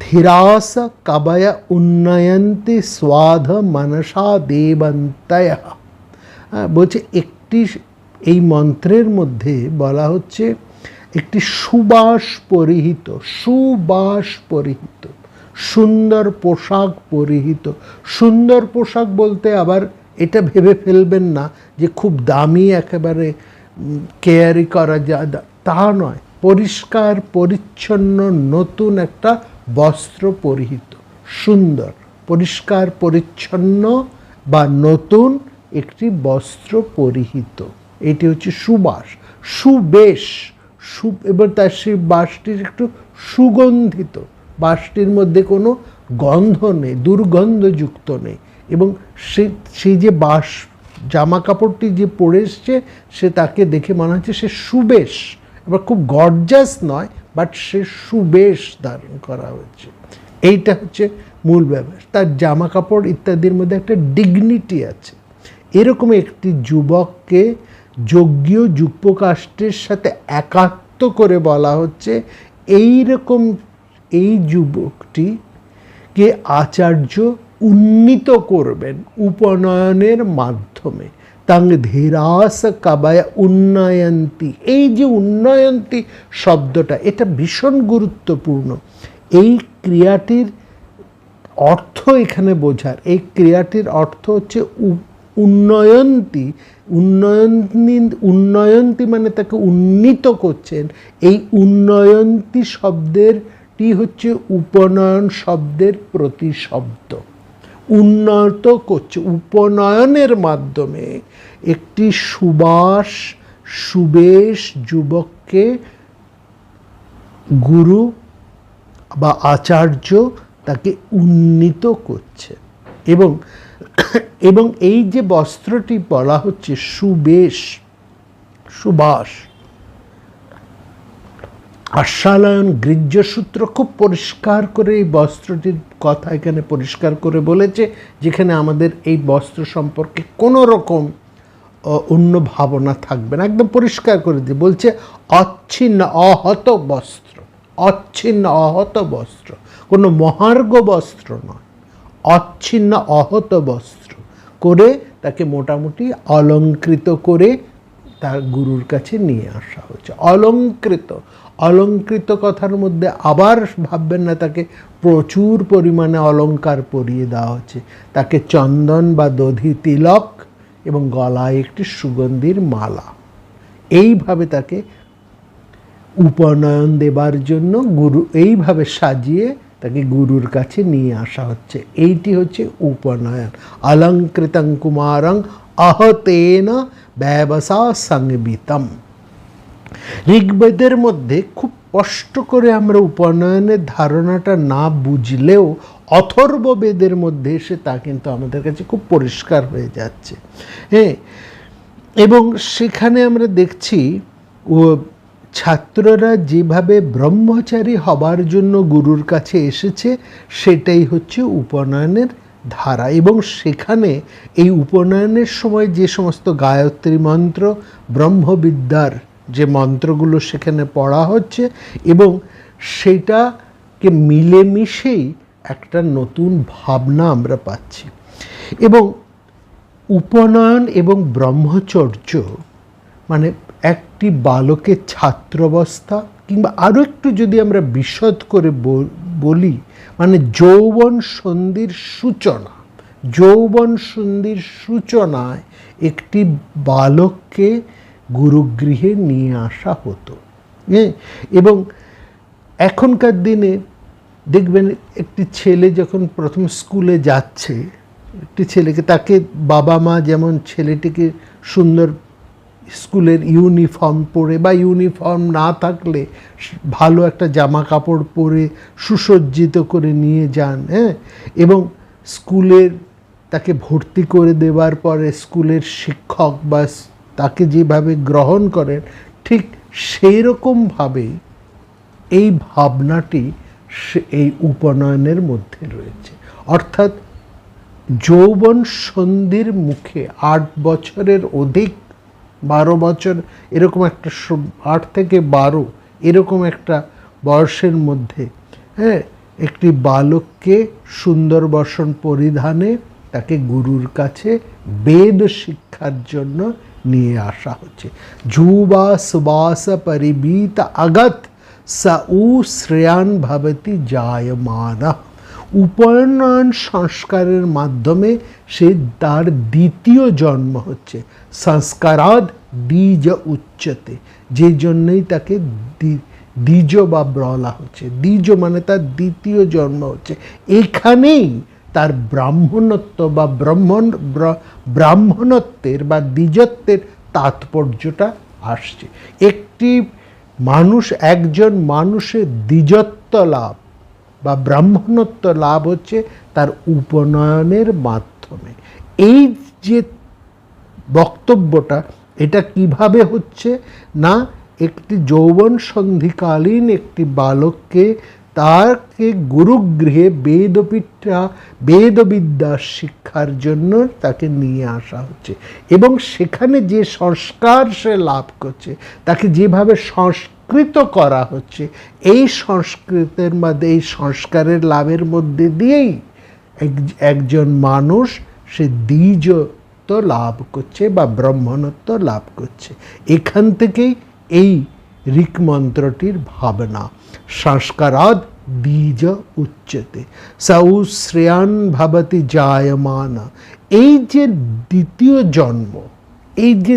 ধীরাস কবয়া উন্নয়ন্তি স্বাধ মনসা দেবন্তয়া। বলছে একটি, এই মন্ত্রের মধ্যে বলা হচ্ছে একটি সুবাস পরিহিত, সুন্দর পোশাক পরিহিত। সুন্দর পোশাক বলতে আবার এটা ভেবে ফেলবেন না যে খুব দামি একেবারে কেয়ারি করা যায়, তা নয়। পরিষ্কার পরিচ্ছন্ন নতুন একটা বস্ত্র পরিহিত, সুন্দর পরিষ্কার পরিচ্ছন্ন বা নতুন একটি বস্ত্র পরিহিত, এটি হচ্ছে সুবাস, সুবেশ। এবার তার সেই বাসটির একটু সুগন্ধিত, বাসটির মধ্যে কোনো গন্ধ নেই, দুর্গন্ধযুক্ত নেই। এবং সেই যে বাস জামা কাপড়টি যে পরে এসছে, সে তাকে দেখে মনে হচ্ছে সে সুবেশ, এবার খুব গর্জাস নয়, বাট সে সুবেশ ধারণ করা হচ্ছে। এইটা হচ্ছে মূল ব্যাপার। তার জামা কাপড় ইত্যাদির মধ্যে একটা ডিগনিটি আছে। এরকম একটি যুবককে যজ্ঞীয় যুগপকাষ্টের সাথে একাত্ম করে বলা হচ্ছে, এইরকম এই যুবকটিকে আচার্য উন্নীত করবেন উপনয়নের মাধ্যমে। তাং ধীরাস কবয়া উন্নয়ন্তি, এই যে উন্নয়ন্তি শব্দটা, এটা ভীষণ গুরুত্বপূর্ণ। এই ক্রিয়াটির অর্থ এখানে বোঝার, এই ক্রিয়াটির অর্থ হচ্ছে উন্নয়ন্তি। উন্নয়ন্তি মানে তাকে উন্নীত করছেন। এই উন্নয়ন্তি শব্দেরটি হচ্ছে উপনয়ন শব্দের প্রতিশব্দ। উন্নত করছে উপনয়নের মাধ্যমে একটি সুবেশ যুবককে গুরু বা আচার্য তাকে উন্নীত করছে। এবং এই যে বস্ত্রটি বলা হচ্ছে সুবেশ, সুবাস, আস্বালয়ন গৃহ্যসূত্র খুব পরিষ্কার করে এই বস্ত্রটির কথা এখানে পরিষ্কার করে বলেছে, যেখানে আমাদের এই বস্ত্র সম্পর্কে কোনো রকম অন্য ভাবনা থাকবে না। একদম পরিষ্কার করে দিয়ে বলছে অচ্ছিন্ন অহত বস্ত্র, অচ্ছিন্ন অহত বস্ত্র, কোনো মহার্ঘ বস্ত্র নয়, অচ্ছিন্ন অহত বস্ত্র করে তাকে মোটামুটি অলঙ্কৃত করে তার গুরুর কাছে নিয়ে আসা হচ্ছে। অলঙ্কৃত, অলঙ্কৃত কথার মধ্যে আবার ভাববেন না তাকে প্রচুর পরিমাণে অলঙ্কার পরিয়ে দেওয়া হচ্ছে। তাকে চন্দন বা দধি তিলক এবং গলায় একটি সুগন্ধির মালা, এইভাবে তাকে উপনয়ন দেবার জন্য গুরু এইভাবে সাজিয়ে তাকে গুরুর কাছে নিয়ে আসা হচ্ছে। এইটি হচ্ছে উপনয়ন। অলঙ্কৃতং কুমারং আহতেন ব্যবসা সংবিতম। ঋগ্বেদের মধ্যে খুব স্পষ্ট করে আমরা উপনয়নের ধারণাটা না বুঝলেও অথর্ববেদের মধ্যে এসে তা কিন্তু আমাদের কাছে খুব পরিষ্কার হয়ে যাচ্ছে। হ্যাঁ, এবং সেখানে আমরা দেখছি ও ছাত্ররা যেভাবে ব্রহ্মচারী হবার জন্য গুরুর কাছে এসেছে সেটাই হচ্ছে উপনয়নের ধারা। এবং সেখানে এই উপনয়নের সময় যে সমস্ত গায়ত্রী মন্ত্র, ব্রহ্মবিদ্যার যে মন্ত্রগুলো সেখানে পড়া হচ্ছে এবং সেটাকে মিলেমিশেই একটা নতুন ভাবনা আমরা পাচ্ছি। এবং উপনয়ন এবং ব্রহ্মচর্য মানে একটি বালকের ছাত্রাবস্থা, কিংবা আরও একটু যদি আমরা বিশদ করে বলি মানে যৌবন সন্ধির সূচনা। যৌবন সন্ধির সূচনায় একটি বালককে গুরুগৃহে নিয়ে আসা হতো। হ্যাঁ, এবং এখনকার দিনে দেখবেন একটি ছেলে যখন প্রথম স্কুলে যাচ্ছে, একটি ছেলেকে, তাকে বাবা মা যেমন ছেলেটিকে সুন্দর স্কুলের ইউনিফর্ম পরে বা ইউনিফর্ম না থাকলে ভালো একটা জামা কাপড় পরে সুসজ্জিত করে নিয়ে যান, হ্যাঁ, এবং স্কুলের তাকে ভর্তি করে দেওয়ার পরে স্কুলের শিক্ষক বা তাকে যেভাবে গ্রহণ করেন ঠিক সেই রকমভাবেই এই ভাবনাটি এই উপনয়নের মধ্যে রয়েছে। অর্থাৎ যৌবন সন্ধির মুখে 8 বছরের অধিক, 12 বছর এরকম একটা 8 থেকে 12 এরকম একটা বয়সের মধ্যে, হ্যাঁ, একটি বালককে সুন্দর বসন পরিধানে তাকে গুরুর কাছে বেদ শিক্ষার জন্য নিয়ে আসা হচ্ছে। যুবা সুবাস পরিবীত আগত সউ শ্রেয়ান ভবতি জায়মানা। উপনয়ন সংস্কারের মাধ্যমে সে তার দ্বিতীয় জন্ম হচ্ছে। সংস্কারাদ দ্বিজ উচ্চতে, যে জন্যই তাকে দ্বিজ বা বলা হচ্ছে। দ্বিজ মানে তার দ্বিতীয় জন্ম হচ্ছে। এখানেই তার ব্রাহ্মণত্ব বা ব্রাহ্মণত্বের বা দ্বিজত্বের তাৎপর্যটা আসছে। একটি মানুষ, একজন মানুষের দ্বিজত্ব লাভ বা ব্রাহ্মণত্ব লাভ হচ্ছে তার উপনয়নের মাধ্যমে। এই যে বক্তব্যটা, এটা কিভাবে হচ্ছে না, একটি যৌবন সন্ধিকালীন একটি বালককে তাকে গুরুগৃহে বেদবিদ্যা শিক্ষার জন্য তাকে নিয়ে আসা হচ্ছে। এবং সেখানে যে সংস্কার সে লাভ করছে, তাকে যেভাবে সংস্কৃত করা হচ্ছে, এই সংস্কৃতের মধ্যে, এই সংস্কারের লাভের মধ্যে দিয়েই একজন মানুষ সে দ্বিজত্ব লাভ করছে বা ব্রাহ্মণত্ব লাভ করছে। এখান থেকেই এই ঋক মন্ত্রটির ভাবনা। সংস্কারাদ দ্বিজ উচ্চতে সৌ শ্রেয়ান ভবতি জায়মানা। এই যে দ্বিতীয় জন্ম, এই যে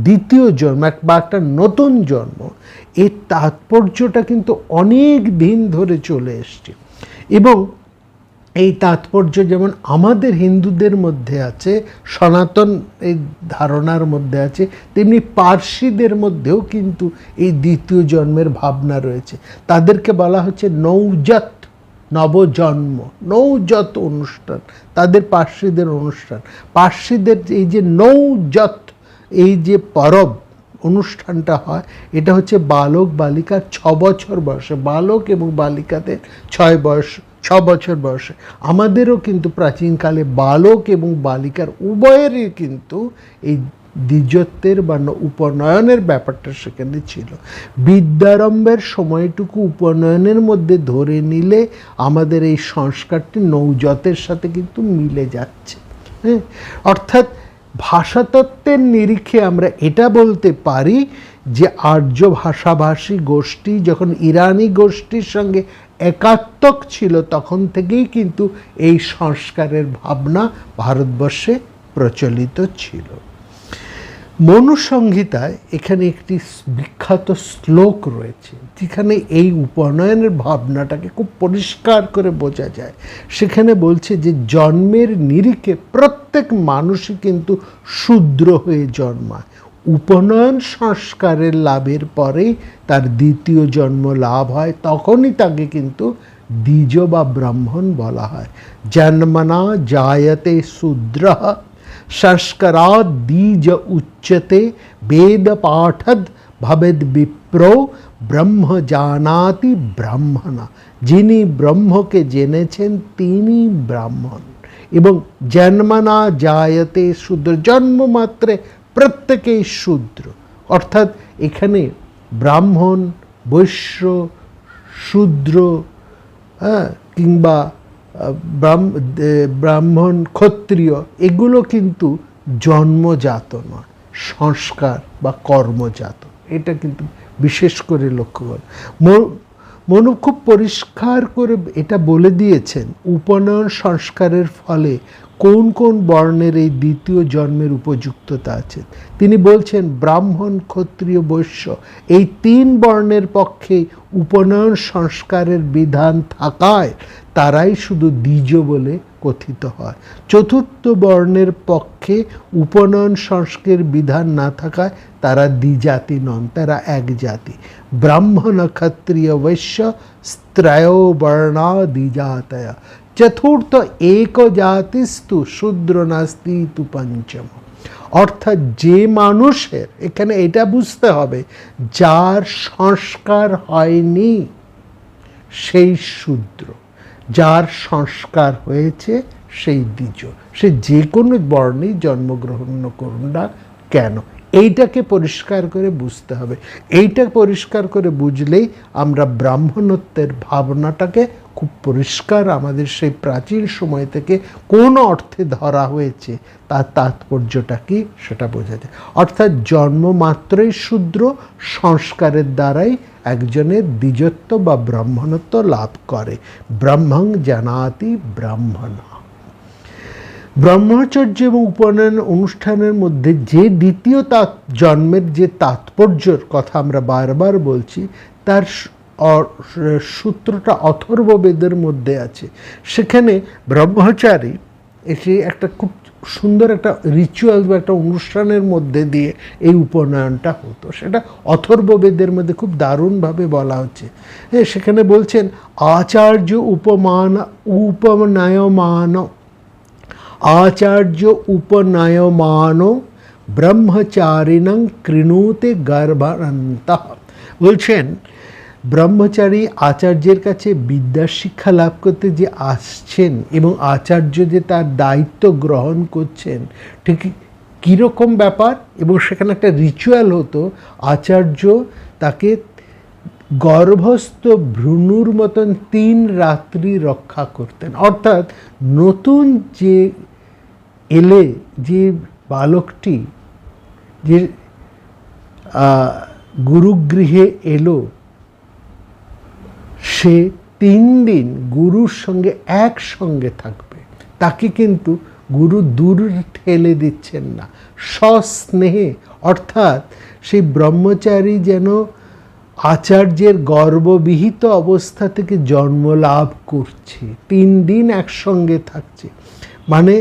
দ্বিতীয় জন্ম বা একটা নতুন জন্ম, এর তাৎপর্যটা কিন্তু অনেক দিন ধরে চলে এসছে। এবং এই তাৎপর্য যেমন আমাদের হিন্দুদের মধ্যে আছে, সনাতন এই ধারণার মধ্যে আছে, তেমনি পার্সিদের মধ্যেও কিন্তু এই দ্বিতীয় জন্মের ভাবনা রয়েছে। তাদেরকে বলা হচ্ছে নৌজাত, নবজন্ম, নৌজাত অনুষ্ঠান তাদের পার্সিদের অনুষ্ঠান। পার্সিদের এই যে নৌজাত, এই যে পরব অনুষ্ঠানটা হয়, এটা হচ্ছে বালক বালিকার 6 বছর বয়সে, বালক এবং বালিকাদের 6 বছর বয়সে। আমাদেরও কিন্তু প্রাচীনকালে বালক এবং বালিকার উভয়েরই কিন্তু এই দ্বিজত্বের বা উপনয়নের ব্যাপারটা সেখানে ছিল। বিদ্যারম্ভের সময়টুকু উপনয়নের মধ্যে ধরে নিলে আমাদের এই সংস্কারটি নৌজতের সাথে কিন্তু মিলে যাচ্ছে। হ্যাঁ, অর্থাৎ ভাষাতত্ত্বের নিরিখে আমরা এটা বলতে পারি যে আর্য ভাষাভাষী গোষ্ঠী যখন ইরানি গোষ্ঠীর সঙ্গে একাত্মক ছিল তখন থেকেই কিন্তু এই সংস্কারের ভাবনা ভারতবর্ষে প্রচলিত ছিল। মনুসংহিতায় এখানে একটি বিখ্যাত শ্লোক রয়েছে যেখানে এই উপনয়নের ভাবনাটাকে খুব পরিষ্কার করে বোঝা যায়। সেখানে বলছে যে জন্মের নিরিখে প্রত্যেক মানুষই কিন্তু শূদ্র হয়ে জন্মায়, উপনয়ন সংস্কারের লাভের পরেই তার দ্বিতীয় জন্ম লাভ হয়, তখনই তাকে কিন্তু দ্বিজ বা ব্রাহ্মণ বলা হয়। জন্মনা জায়তে শূদ্রঃ সংস্কারাৎ দ্বিজ উচ্যতে বেদ পাঠদ ভবেদ বিপ্রো ব্রহ্ম জানাতি ব্রাহ্মণা। যিনি ব্রহ্মকে জেনেছেন তিনি ব্রাহ্মণ। এবং জন্মনা জায়তে শূদ্র, জন্মমাত্রে প্রত্যেকেই শূদ্র। অর্থাৎ এখানে ব্রাহ্মণ, বৈশ্য, শূদ্র কিংবা ব্রাহ্মণ, ক্ষত্রিয় এগুলো কিন্তু জন্মজাত নয়, সংস্কার বা কর্মজাত। এটা কিন্তু বিশেষ করে লক্ষ্য করেন। মনু খুব পরিষ্কার করে এটা বলে দিয়েছেন উপনয়ন সংস্কারের ফলে কোন কোন বর্ণের এই দ্বিতীয় জন্মের উপযুক্ততা আছে। তিনি বলছেন ব্রাহ্মণ, ক্ষত্রিয়, বৈশ্য এই 3 বর্ণের পক্ষে উপনয়ন সংস্কারের বিধান থাকায় তারাই শুধু দ্বিজ বলে কথিত হয়। চতুর্থ বর্ণের পক্ষে উপনয়ন সংস্কারের বিধান না থাকায় তারা দ্বিজাতি নন, তারা এক জাতি। ব্রাহ্মণ, ক্ষত্রিয়, বৈশ্য ত্রয় বর্ণা দ্বিজাতয়া, চতুর্থ এক জাতিস্তু শূদ্র নাস্তি তু পঞ্চম। অর্থাৎ যে মানুষের, এখানে এটা বুঝতে হবে, যার সংস্কার হয়নি সেই শূদ্র, যার সংস্কার হয়েছে সেই দ্বিজ। সে যে কোনো বর্ণেই জন্মগ্রহণ করুন না কেন, এইটাকে পরিষ্কার করে বুঝতে হবে। এইটা পরিষ্কার করে বুঝলেই আমরা ব্রাহ্মণত্বের ভাবনাটাকে খুব পরিষ্কার আমাদের সেই প্রাচীন সময় থেকে কোন অর্থে ধরা হয়েছে তার তাৎপর্যটা কি সেটা বোঝা যায়। অর্থাৎ জন্মমাত্রই শূদ্র, সংস্কারের দ্বারাই একজনের দ্বিজত্ব বা ব্রাহ্মণত্ব লাভ করে। ব্রহ্মং জানাতি ব্রাহ্মণা। ব্রহ্মচর্য এবং উপনয়ন অনুষ্ঠানের মধ্যে যে দ্বিতীয় জন্মের যে তাৎপর্যের কথা আমরা বারবার বলছি, তার সূত্রটা অথর্ববেদের মধ্যে আছে। সেখানে ব্রহ্মচারী এসে একটা খুব সুন্দর একটা রিচুয়াল বা একটা অনুষ্ঠানের মধ্যে দিয়ে এই উপনয়নটা হতো। সেটা অথর্ববেদের মধ্যে খুব দারুণভাবে বলা হচ্ছে। সেখানে বলছেন আচার্য উপনয়মান আচার্য উপনয়মান ব্রহ্মচারিণং কৃণুতে গর্ভান্তঃ। বলছেন ব্রহ্মচারী আচার্যের কাছে বিদ্যা শিক্ষা লাভ করতে যে আসছেন এবং আচার্য যে তার দায়িত্ব গ্রহণ করছেন, ঠিক কীরকম ব্যাপার। এবং সেখানে একটা রিচুয়াল হতো, আচার্য তাকে গর্ভস্থ ভ্রূণুর মতন 3 রাত্রি রক্ষা করতেন। অর্থাৎ নতুন যে বালকটি যে গুরুগৃহে এলো, সে 3 দিন গুরুর সঙ্গে একসঙ্গে থাকবে। তাকে কিন্তু গুরু দূর ঠেলে দিচ্ছেন না, সস্নেহে। অর্থাৎ সেই ব্রহ্মচারী যেন আচার্যের গর্ভবিহিত অবস্থা থেকে জন্ম লাভ করছে, 3 দিন একসঙ্গে থাকছে। মানে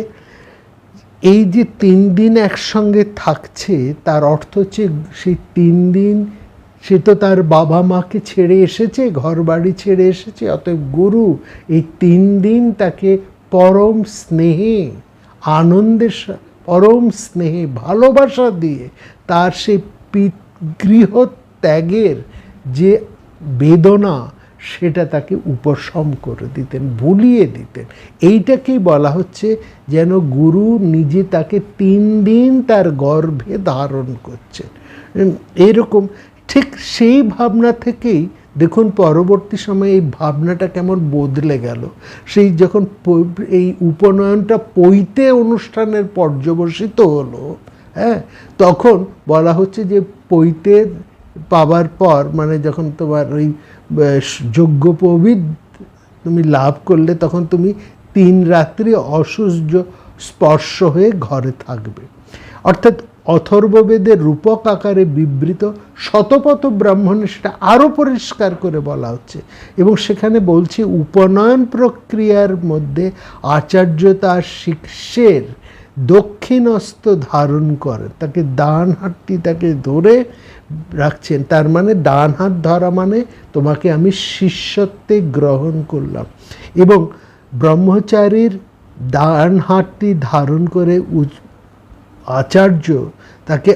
এই যে 3 দিন একসঙ্গে থাকছে তার অর্থ হচ্ছে সেই 3 দিন সে তো তার বাবা মাকে ছেড়ে এসেছে, ঘর বাড়ি ছেড়ে এসেছে। অতএব গুরু এই 3 দিন তাকে পরম স্নেহে, আনন্দের, পরম স্নেহে, ভালোবাসা দিয়ে তার সেই গৃহ ত্যাগের যে বেদনা সেটা তাকে উপশম করে দিতেন, ভুলিয়ে দিতেন। এইটাকেই বলা হচ্ছে যেন গুরু নিজে তাকে 3 দিন তার গর্ভে ধারণ করছেন। এরকম ঠিক সেই ভাবনা থেকেই দেখুন পরবর্তী সময়ে এই ভাবনাটা কেমন বদলে গেল। সেই যখন এই উপনয়নটা পৈতে অনুষ্ঠানের পর্যবসিত হলো, হ্যাঁ, তখন বলা হচ্ছে যে পৈতে পাবার পর, মানে যখন তোমার ওই যজ্ঞোপবীত তুমি লাভ করলে, তখন তুমি 3 রাত্রি অসূর্য স্পর্শ হয়ে ঘরে থাকবে। অর্থাৎ অথর্ববেদের রূপক আকারে বিবৃত শতপথ ব্রাহ্মণে সেটা আরও পরিষ্কার করে বলা হচ্ছে। এবং সেখানে বলছে উপনয়ন প্রক্রিয়ার মধ্যে আচার্য তার শিষ্যের দক্ষিণহস্ত ধারণ করেন, তাকে ডান হাতটি তাকে ধরে রাখছেন। তার মানে ডান হাত ধরা মানে তোমাকে আমি শিষ্যত্বে গ্রহণ করলাম। এবং ব্রহ্মচারীর ডান হাতটি ধারণ করে আচার্য তাকে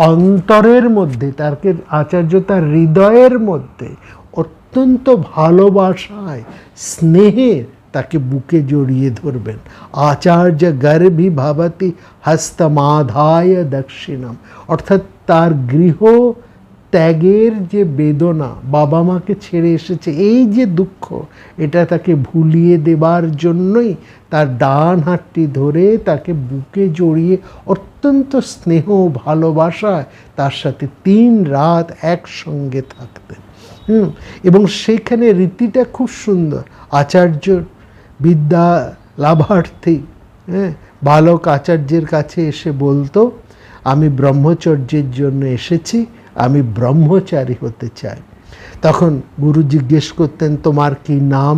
অন্তরের মধ্যে, তাকে আচার্য তার হৃদয়ের মধ্যে অত্যন্ত ভালোবাসায় স্নেহে তাকে বুকে জড়িয়ে ধরবেন। আচার্য গর্ভি ভবতি হস্তমাধায় দক্ষিণাম, অর্থাৎ তার গৃহ ত্যাগের যে বেদনা, বাবা মাকে ছেড়ে এসেছে, এই যে দুঃখ, এটা তাকে ভুলিয়ে দেবার জন্যই তার ডান হাতটি ধরে তাকে বুকে জড়িয়ে অত্যন্ত স্নেহ ভালোবাসায় তার সাথে 3 রাত একসঙ্গে থাকতেন। এবং সেইখানে রীতিটা খুব সুন্দর। আচার্য বিদ্যা লাভার্থী, হ্যাঁ, বালক আচার্যের কাছে এসে বলতো, আমি ব্রহ্মচর্যের জন্য এসেছি, আমি ব্রহ্মচারী হতে চাই। তখন গুরু জিজ্ঞেস করতেন তোমার কি নাম?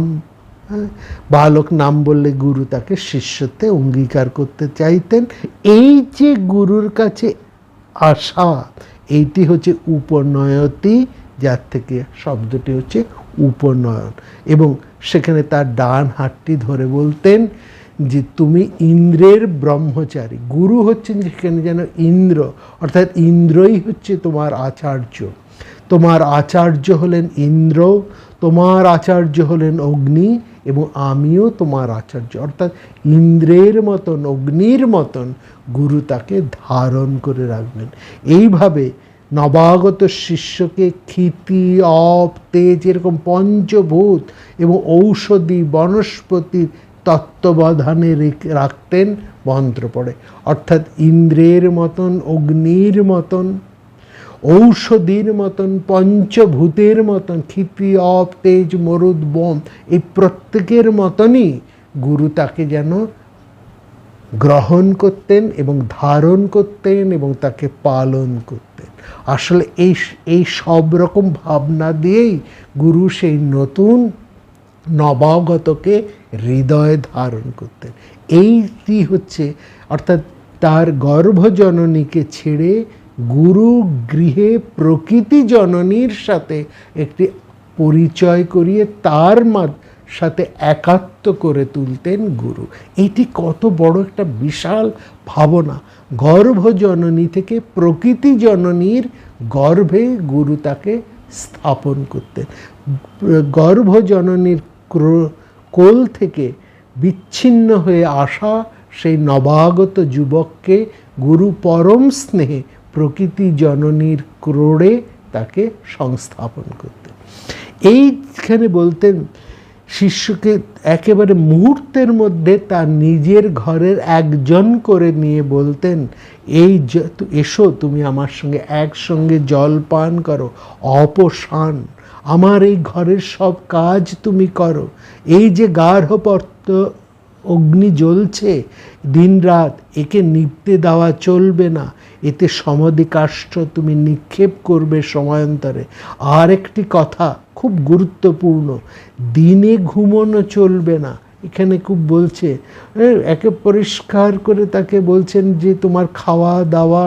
বালক নাম বললে গুরু তাকে শিষ্যত্বে অঙ্গীকার করতে চাইতেন। এই যে গুরুর কাছে আসা, এইটি হচ্ছে উপনয়তি, যার থেকে শব্দটি হচ্ছে উপনয়ন। এবং সেখানে তার ডান হাতটি ধরে বলতেন যে তুমি ইন্দ্রের ব্রহ্মচারী। গুরু হচ্ছেন যেখানে যেন ইন্দ্র, অর্থাৎ ইন্দ্রই হচ্ছে তোমার আচার্য। তোমার আচার্য হলেন ইন্দ্র, তোমার আচার্য হলেন অগ্নি, এবং আমিও তোমার আচার্য। অর্থাৎ ইন্দ্রের মতন, অগ্নির মতন গুরু তাকে ধারণ করে রাখবেন। এইভাবে নবাগত শিষ্যকে ক্ষিতি, অপ, তেজ, এরকম পঞ্চভূত এবং ঔষধি বনস্পতির তত্ত্বাবধানে রাখতেন মন্ত্র পড়ে। অর্থাৎ ইন্দ্রের মতন, অগ্নির মতন, ঔষধির মতন, পঞ্চভূতের মতন, ক্ষিতি, অপ, তেজ, মরুদ, বম, এই প্রত্যেকের মতনই গুরু তাকে যেন গ্রহণ করতেন এবং ধারণ করতেন এবং তাকে পালন করতেন। আসলে এই সব রকম ভাবনা দিয়েই গুরু সেই নতুন নবাগতকে হৃদয়ে ধারণ করতেন। এইটি হচ্ছে, অর্থাৎ তার গর্ভজননীকে ছেড়ে গুরু গৃহে প্রকৃতি জননীর সাথে একটি পরিচয় করিয়ে তার সাথে একাত্ম করে তুলতেন গুরু। এটি কত বড় একটা বিশাল ভাবনা। গর্ভজননী থেকে প্রকৃতি জননীর গর্ভে গুরু তাকে স্থাপন করতেন। গর্ভজননীর কোল থেকে বিচ্ছিন্ন হয়ে আসা সেই নবাগত যুবককে গুরু পরম স্নেহে প্রকৃতি জননীর ক্রোড়ে তাকে সংস্থাপন করতেন। এইখানে বলতেন শিষ্যকে একেবারে মুহূর্তের মধ্যে তার নিজের ঘরের একজন করে নিয়ে বলতেন, এসো তুমি আমার সঙ্গে একসঙ্গে জল পান করো, অপসান, আমার এই ঘরের সব কাজ তুমি করো। এই যে গার্হপত্য অগ্নি জ্বলছে দিন রাত, একে নিভতে দেওয়া চলবে না, এতে সমাধি কাষ্ঠ তুমি নিক্ষেপ করবে সময়ান্তরে। আর একটি কথা খুব গুরুত্বপূর্ণ, দিনে ঘুমোনো চলবে না। এখানে খুব বলছে, একে পরিষ্কার করে তাকে বলছেন যে তোমার খাওয়া দাওয়া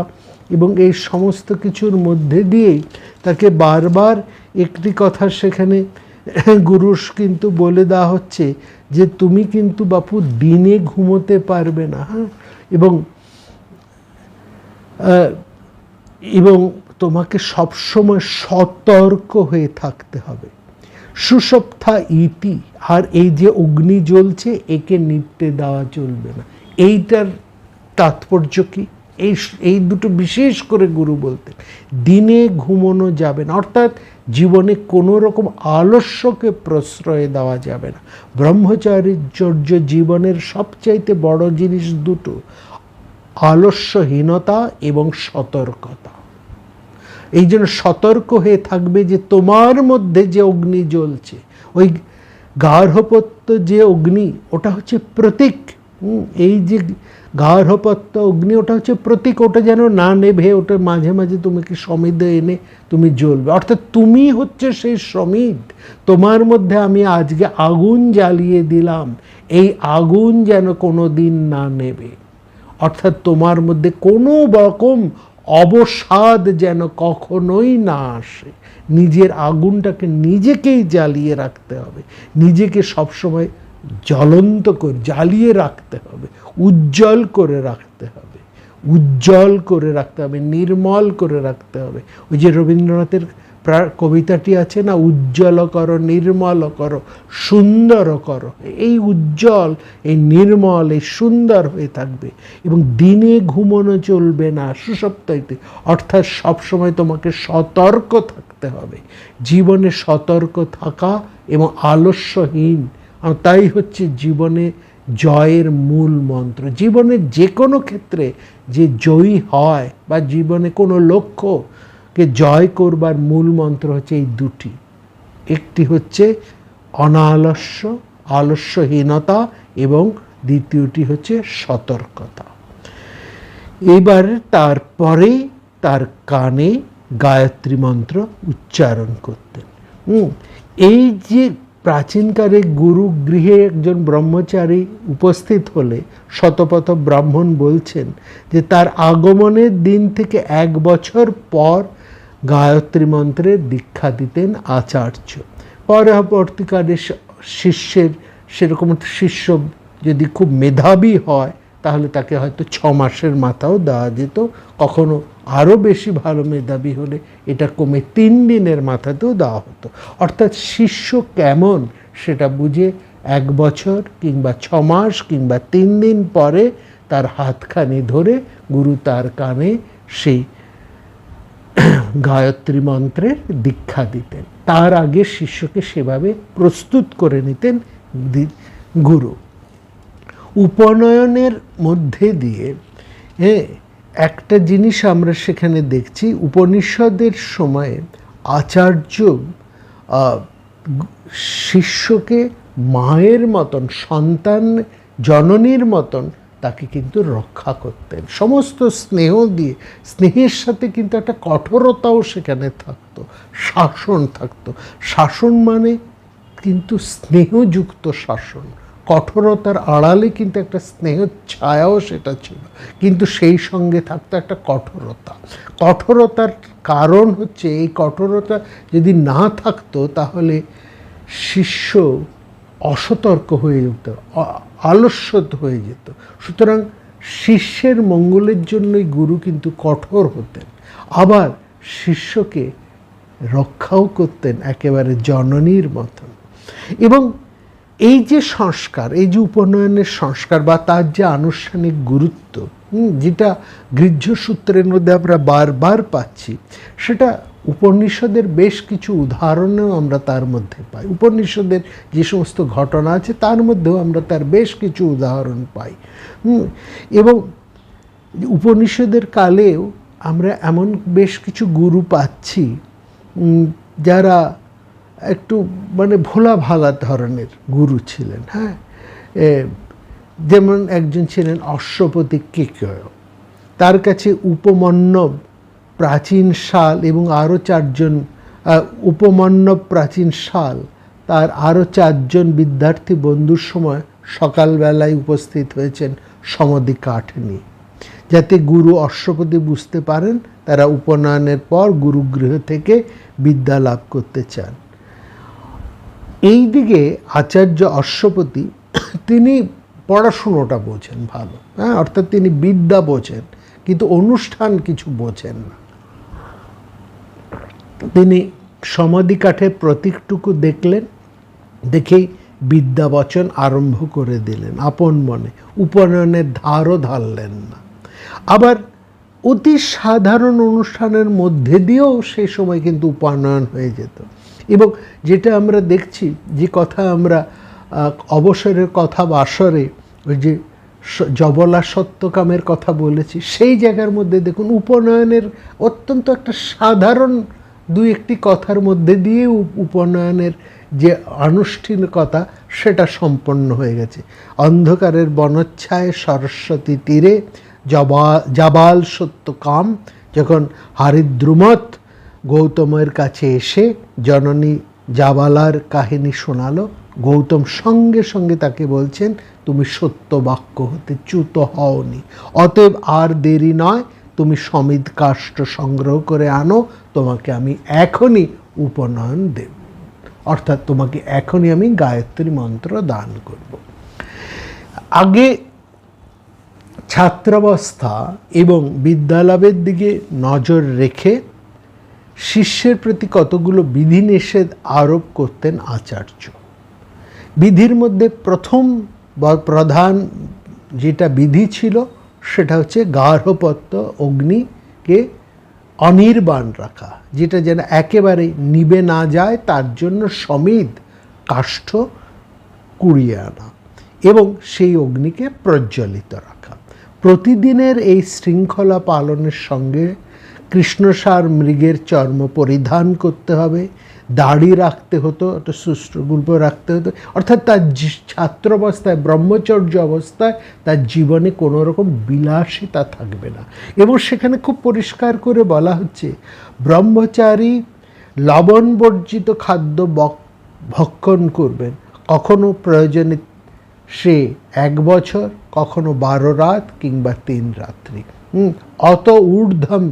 এবং এই সমস্ত কিছুর মধ্যে দিয়েই তাকে বারবার একটি কথা সেখানে গুরুর কিন্তু বলে দেওয়া হচ্ছে যে তুমি কিন্তু বাপু দিনে ঘুমোতে পারবে না, হ্যাঁ, এবং তোমাকে সবসময় সতর্ক হয়ে থাকতে হবে। সুষুপ্তা ইতি, আর এই যে অগ্নি জ্বলছে একে নিভতে দেওয়া চলবে না। এইটার তাৎপর্য কি? এই দুটো বিশেষ করে গুরু বলতেন। দিনে ঘুমোনো যাবে না, অর্থাৎ জীবনে কোনো রকম আলস্যকে প্রশ্রয় দেওয়া যাবে না। ব্রহ্মচর্য জীবনের সবচাইতে বড় জিনিস দুটো, আলস্যহীনতা এবং সতর্কতা। এই জন্য সতর্ক হয়ে থাকবে যে তোমার মধ্যে যে অগ্নি জ্বলছে, ওই গার্হপত্য যে অগ্নি, ওটা হচ্ছে প্রতীক। এই যে গার্হপত্য অগ্নি, ওটা হচ্ছে প্রতীক, ওটা যেন না নেভে, ওটা মাঝে মাঝে তোমাকে সমিধ এনে তুমি জ্বলবে। অর্থাৎ তুমি হচ্ছে সেই সমিধ, তোমার মধ্যে আমি আজকে আগুন জ্বালিয়ে দিলাম, এই আগুন যেন কোনো দিন না নেবে। অর্থাৎ তোমার মধ্যে কোনো রকম অবসাদ যেন কখনোই না আসে। নিজের আগুনটাকে নিজেকেই জ্বালিয়ে রাখতে হবে, নিজেকে সবসময় জ্বলন্ত করে জ্বালিয়ে রাখতে হবে, উজ্জ্বল করে রাখতে হবে, উজ্জ্বল করে রাখতে হবে, নির্মল করে রাখতে হবে। ওই যে রবীন্দ্রনাথের কবিতাটি আছে না, উজ্জ্বল করো, নির্মল করো, সুন্দর করো। এই উজ্জ্বল, এই নির্মল, এই সুন্দর হয়ে থাকবে। এবং দিনে ঘুমোনো চলবে না, সুষুপ্তাইতে, অর্থাৎ সবসময় তোমাকে সতর্ক থাকতে হবে। জীবনে সতর্ক থাকা এবং আলস্যহীন, তাই হচ্ছে জীবনে জয়ের মূল মন্ত্র। জীবনের যে কোনো ক্ষেত্রে যে জয়ী হয় বা জীবনে কোনো লক্ষ্যকে জয় করবার মূল মন্ত্র হচ্ছে এই দুটি। একটি হচ্ছে অনালস্য, আলস্যহীনতা, এবং দ্বিতীয়টি হচ্ছে সতর্কতা। এবার তারপরে তার কানে গায়ত্রী মন্ত্র উচ্চারণ করতেন। এই যে প্রাচীনকালে গুরু গৃহে একজন ব্রহ্মচারী উপস্থিত হলে শতপথ ব্রাহ্মণ বলছেন যে তার আগমনের দিন থেকে 1 বছর পর গায়ত্রী মন্ত্রের দীক্ষা দিতেন আচার্য। পরবর্তীকালে শিষ্যের সেরকম শিষ্য যদি খুব মেধাবী হয় তাহলে তাকে হয়তো 6 মাসের মাথাও দেওয়া যেত, কখনো আরও বেশি ভালো মেধাবী হলে এটা কমে 3 দিনের মাথাতেও দেওয়া হতো। অর্থাৎ শিষ্য কেমন সেটা বুঝে 1 বছর কিংবা 6 মাস কিংবা 3 দিন পরে তার হাতখানি ধরে গুরু তার কানে সেই গায়ত্রী মন্ত্রের দীক্ষা দিতেন। তার আগে শিষ্যকে সেভাবে প্রস্তুত করে নিতেন গুরু। উপনয়নের মধ্যে দিয়ে একটা জিনিস আমরা সেখানে দেখছি, উপনিষদের সময়ে আচার্য শিষ্যকে মায়ের মতন, সন্তান জননীর মতন তাকে কিন্তু রক্ষা করতেন সমস্ত স্নেহ দিয়ে। স্নেহের সাথে কিন্তু একটা কঠোরতাও সেখানে থাকতো, শাসন থাকতো। শাসন মানে কিন্তু স্নেহযুক্ত শাসন, কঠোরতার আড়ালে কিন্তু একটা স্নেহ ছায়াও সেটা ছিল, কিন্তু সেই সঙ্গে থাকতো একটা কঠোরতা। কঠোরতার কারণ হচ্ছে এই কঠোরতা যদি না থাকতো তাহলে শিষ্য অসতর্ক হয়ে যেত, আলস্য হয়ে যেত। সুতরাং শিষ্যের মঙ্গলের জন্যই গুরু কিন্তু কঠোর হতেন, আবার শিষ্যকে রক্ষাও করতেন একেবারে জননীর মতন। এবং এই যে সংস্কার, এই যে উপনয়নের সংস্কার বা তার যে আনুষ্ঠানিক গুরুত্ব, যেটা গৃহ্যসূত্রের মধ্যে আমরা বারবার পাচ্ছি, সেটা উপনিষদের বেশ কিছু উদাহরণেও আমরা তার মধ্যে পাই। উপনিষদের যে সমস্ত ঘটনা আছে তার মধ্যেও আমরা তার বেশ কিছু উদাহরণ পাই। এবং উপনিষদের কালেও আমরা এমন বেশ কিছু গুরু পাচ্ছি যারা একটু মানে ভোলা ভালা ধরনের গুরু ছিলেন। হ্যাঁ, যেমন একজন ছিলেন অশ্বপতি কেকয়, তার কাছে উপমন্যব প্রাচীন শাল এবং আরও 4 জন উপমন্যব প্রাচীন শাল, তার আরও 4 জন বিদ্যার্থী বন্ধুর সময় সকালবেলায় উপস্থিত হয়েছেন সমাধি কাঠ নিয়ে, যাতে গুরু অশ্বপতি বুঝতে পারেন তারা উপনয়নের পর গুরুগৃহ থেকে বিদ্যা লাভ করতে চান। এই দিকে আচার্য অশ্বপতি তিনি পড়াশুনোটা বোঝেন ভালো, হ্যাঁ, অর্থাৎ তিনি বিদ্যা বোঝেন কিন্তু অনুষ্ঠান কিছু বোঝেন না। তিনি সমাধি কাঠের প্রতীকটুকু দেখলেন, দেখেই বিদ্যাবচন আরম্ভ করে দিলেন আপন মনে, উপনয়নের ধারও ধারলেন না। আবার অতি সাধারণ অনুষ্ঠানের মধ্যে দিয়েও সেই সময় কিন্তু উপনয়ন হয়ে যেত। এবং যেটা আমরা দেখছি, যে কথা আমরা অবসরের কথা বাসরে ওই যে জবলা সত্যকামের কথা বলেছি, সেই জায়গার মধ্যে দেখুন উপনয়নের অত্যন্ত একটা সাধারণ দুই একটি কথার মধ্যে দিয়ে উপনয়নের যে আনুষ্ঠানিকতা সেটা সম্পন্ন হয়ে গেছে। অন্ধকারের বনচ্ছায় সরস্বতী তীরে জাবাল সত্যকাম যখন হরিদ্রুমত গৌতমের কাছে এসে জননী জাবালার কাহিনী শোনালো, গৌতম সঙ্গে সঙ্গে তাকে বলছেন, তুমি সত্য বাক্য হতে চ্যুত হওনি, অতএব আর দেরি নয়, তুমি সমিত কাষ্ঠ সংগ্রহ করে আনো, তোমাকে আমি এখনই উপনয়ন দেব, অর্থাৎ তোমাকে এখনই আমি গায়ত্রী মন্ত্র দান করব। আগে ছাত্রাবস্থা এবং বিদ্যালাভের দিকে নজর রেখে শিষ্যের প্রতি কতগুলো বিধিনিষেধ আরোপ করতেন আচার্য। বিধির মধ্যে প্রথম বা প্রধান যেটা বিধি ছিল সেটা হচ্ছে গার্হপত্য অগ্নিকে অনির্বাণ রাখা, যেটা যেন একেবারে নিবে না যায় তার জন্য সমিধ কাষ্ঠ কুড়িয়ে আনা এবং সেই অগ্নিকে প্রজ্বলিত রাখা। প্রতিদিনের এই শৃঙ্খলা পালনের সঙ্গে কৃষ্ণসার মৃগের চর্ম পরিধান করতে হবে, দাড়ি রাখতে হতো, একটা সুষ্টগুল্প রাখতে হতো, অর্থাৎ তার ছাত্রাবস্থায় ব্রহ্মচর্য অবস্থায় তার জীবনে কোনো রকম বিলাসিতা থাকবে না। এবং সেখানে খুব পরিষ্কার করে বলা হচ্ছে, ব্রহ্মচারী লবণবর্জিত খাদ্য ভক্ষণ করবেন, কখনো প্রয়োজনে সে 1 বছর, কখনো 12 রাত কিংবা 3 রাত্রি। অত ঊর্ধ্বম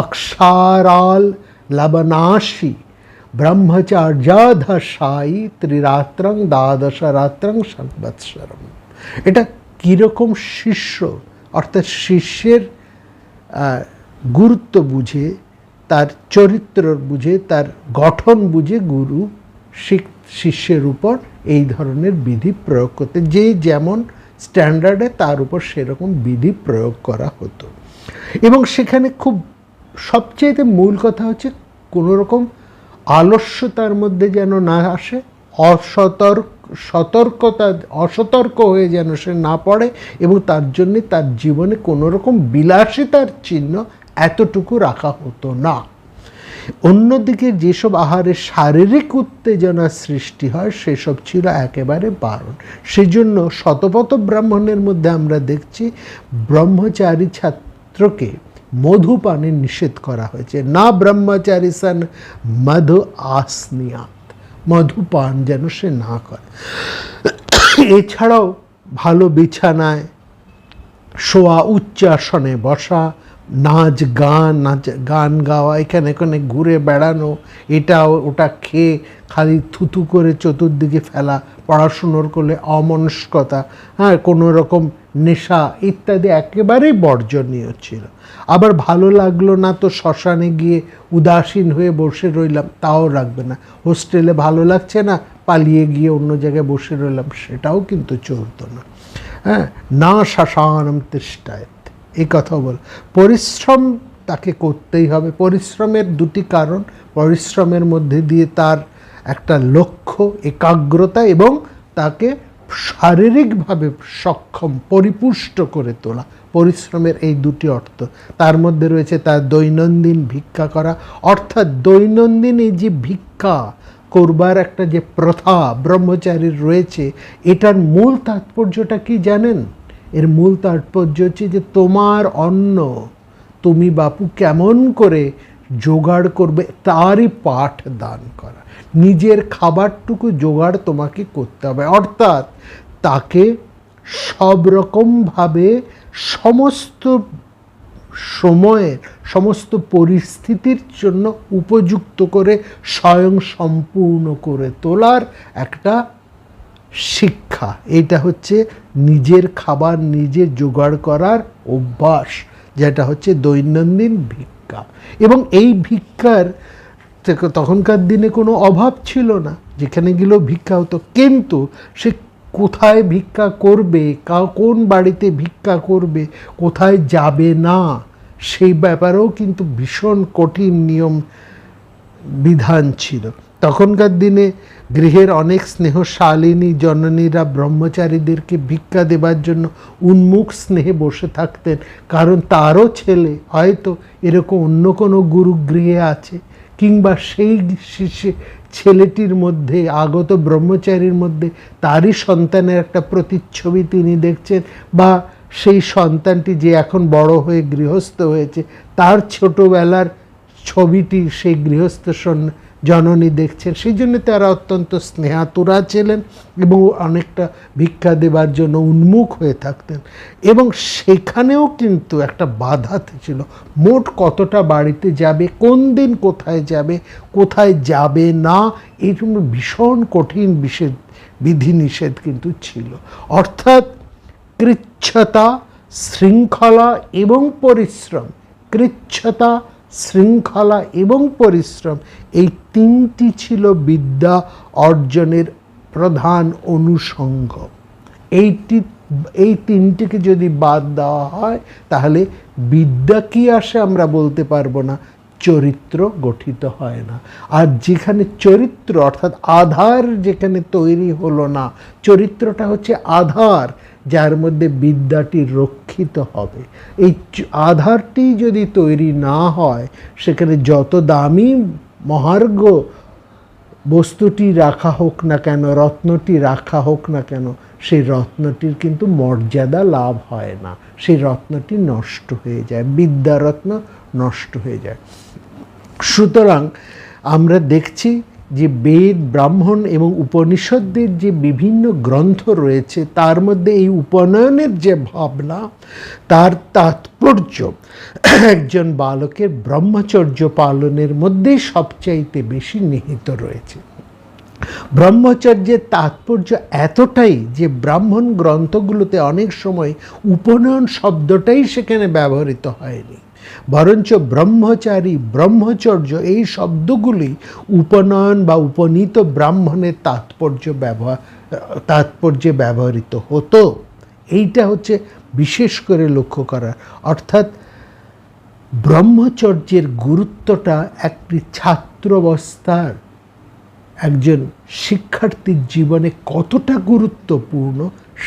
অক্ষারাল লবণাশী ব্রহ্মচার্যাধশায়ী ত্রিরাত্রং দ্বাদশ রাত্রং সংবৎসরম। এটা কীরকম শিষ্য, অর্থাৎ শিষ্যের গুরুত্ব বুঝে, তার চরিত্র বুঝে, তার গঠন বুঝে গুরু শিষ্যের উপর এই ধরনের বিধি প্রয়োগ করতে, যে যেমন স্ট্যান্ডার্ডে তার উপর সেরকম বিধি প্রয়োগ করা হতো। এবং সেখানে খুব সবচেয়ে মূল কথা হচ্ছে কোনো রকম আলস্যতার মধ্যে যেন না আসে, অসতর্ক হয়ে যেন সে না পড়ে, এবং তার জন্যে তার জীবনে কোনো রকম বিলাসিতার চিহ্ন এতটুকু রাখা হতো না। অন্যদিকে যেসব আহারে শারীরিক উত্তেজনা সৃষ্টি হয় সেসব ছিল একেবারে বারণ। সেজন্য শতপথ ব্রাহ্মণের মধ্যে আমরা দেখছি ব্রহ্মচারী ছাত্রকে মধুপানে নিষেধ করা হয়েছে, না ব্রহ্মচারী সান মধু আসনিয়াত, মধুপান যেন সে না করে। এছাড়াও ভালো বিছানায় শোয়া, উচ্চাসনে বসা, গান গাওয়া, এখানে ঘুরে বেড়ানো, এটা ওটা খেয়ে খালি থুতু করে চতুর্দিকে ফেলা, পড়াশুনোর করলে অমনস্কতা, কোনো রকম নেশা ইত্যাদি একেবারেই বর্জনীয় ছিল। আবার ভালো লাগলো না তো শ্মশানে গিয়ে উদাসীন হয়ে বসে রইলাম, তাও রাখবে না। হোস্টেলে ভালো লাগছে না, পালিয়ে গিয়ে অন্য জায়গায় বসে রইলাম, সেটাও কিন্তু চলতো না। না শ্মশানম তিষ্ঠায়, এই কথা বল। পরিশ্রম তাকে করতেই হবে। পরিশ্রমের দুটি কারণ, পরিশ্রমের মধ্যে দিয়ে তার একটা লক্ষ্য, একাগ্রতা এবং তাকে শারীরিকভাবে সক্ষম, পরিপুষ্ট করে তোলা, পরিশ্রমের এই দুটি অর্থ। তার মধ্যে রয়েছে তার দৈনন্দিন ভিক্ষা করা, অর্থাৎ দৈনন্দিন এই যে ভিক্ষা করবার একটা যে প্রথা ব্রহ্মচারীর রয়েছে, এটার মূল তাৎপর্যটা কি জানেন? এর মূল তাৎপর্য হচ্ছে যে তোমার অন্ন তুমি বাপু কেমন করে জোগাড় করবে তারই পাঠ দান করা। নিজের খাবারটুকু জোগাড় তোমাকে করতে হবে, অর্থাৎ তাকে সব রকমভাবে সমস্ত সময়ের সমস্ত পরিস্থিতির জন্য উপযুক্ত করে স্বয়ং সম্পূর্ণ করে তোলার একটা শিক্ষা। এটা হচ্ছে নিজের খাবার নিজে জোগাড় করার অভ্যাস, যেটা হচ্ছে দৈনন্দিন ভিক্ষা। এবং এই ভিক্ষার তখনকার দিনে কোনো অভাব ছিল না, যেখানে গেলেও ভিক্ষা হতো, কিন্তু সে কোথায় ভিক্ষা করবে, কোন বাড়িতে ভিক্ষা করবে, কোথায় যাবে না, সেই ব্যাপারেও কিন্তু ভীষণ কঠিন নিয়ম বিধান ছিল। তখনকার দিনে গৃহের অনেক স্নেহশালিনী জননীরা ব্রহ্মচারীদেরকে ভিক্ষা দেবার জন্য উন্মুখ স্নেহে বসে থাকতেন, কারণ তারও ছেলে হয়তো এরকম অন্য কোনো গুরুগৃহে আছে, কিংবা সেই ছেলেটির মধ্যে, আগত ব্রহ্মচারীর মধ্যে তারই সন্তানের একটা প্রতিচ্ছবি তিনি দেখছেন, বা সেই সন্তানটি যে এখন বড় হয়ে গৃহস্থ হয়েছে তার ছোটবেলার ছবিটি সেই গৃহস্থ জননী দেখছেন। সেই জন্য তারা অত্যন্ত স্নেহাতুরা ছিলেন এবং অনেকটা ভিক্ষা দেবার জন্য উন্মুখ হয়ে থাকতেন। এবং সেখানেও কিন্তু একটা বাধা ছিল, মোট কতটা বাড়িতে যাবে, কোন দিন কোথায় যাবে, কোথায় যাবে না, এই জন্য ভীষণ কঠিন বিধিনিষেধ কিন্তু ছিল। অর্থাৎ কৃচ্ছতা, শৃঙ্খলা এবং পরিশ্রম, কৃচ্ছতা, শৃঙ্খলা এবং পরিশ্রম, এই তিনটি ছিল বিদ্যা অর্জনের প্রধান অনুষঙ্গ। এই তিনটিকে যদি বাদ দেওয়া হয় তাহলে বিদ্যা কি আসে আমরা বলতে পারবো না, চরিত্র গঠিত হয় না। আর যেখানে চরিত্র অর্থাৎ আধার যেখানে তৈরি হলো না, চরিত্রটা হচ্ছে আধার যার মধ্যে বিদ্যাটি রক্ষিত হবে, এই আধারটি যদি তৈরি না হয়, সেখানে যত দামি মহার্ঘ বস্তুটি রাখা হোক না কেন, রত্নটি রাখা হোক না কেন, সেই রত্নটির কিন্তু মর্যাদা লাভ হয় না, সেই রত্নটি নষ্ট হয়ে যায়, বিদ্যারত্ন নষ্ট হয়ে যায়। সুতরাং আমরা দেখছি যে বেদ, ব্রাহ্মণ এবং উপনিষদের যে বিভিন্ন গ্রন্থ রয়েছে, তার মধ্যে এই উপনয়নের যে ভাবনা, তার তাৎপর্য একজন বালকের ব্রহ্মচর্য পালনের মধ্যেই সবচাইতে বেশি নিহিত রয়েছে। ব্রহ্মচর্যের তাৎপর্য এতটাই যে ব্রাহ্মণ গ্রন্থগুলোতে অনেক সময় উপনয়ন শব্দটাই সেখানে ব্যবহৃত হয়নি, বরঞ্চ ব্রহ্মচারী, ব্রহ্মচর্য, এই শব্দগুলি উপনয়ন বা উপনীত ব্রাহ্মণের তাৎপর্যে ব্যবহৃত হতো। এইটা হচ্ছে বিশেষ করে লক্ষ্য করা। অর্থাৎ ব্রহ্মচর্যের গুরুত্বটা একটি ছাত্রাবস্থার একজন শিক্ষার্থীর জীবনে কতটা গুরুত্বপূর্ণ,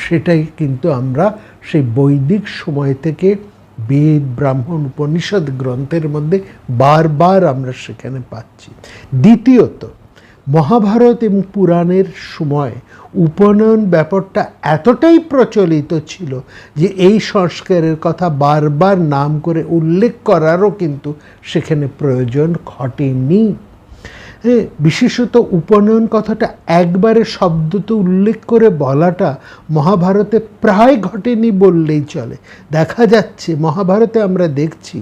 সেটাই কিন্তু আমরা সেই বৈদিক সময় থেকে বেদ, ব্রাহ্মণ, উপনিষদ গ্রন্থের মধ্যে বারবার আমরা সেখানে পাচ্ছি। দ্বিতীয়ত, মহাভারত এবং পুরাণের সময় উপনয়ন ব্যাপারটা এতটাই প্রচলিত ছিল যে এই সংস্কারের কথা বারবার নাম করে উল্লেখ করারও কিন্তু সেখানে প্রয়োজন ঘটেনি। বিশেষত উপনয়ন কথাটা একবারে শব্দতে উল্লেখ করে বলাটা মহাভারতে প্রায় ঘটেনি বললেই চলে। দেখা যাচ্ছে মহাভারতে আমরা দেখছি,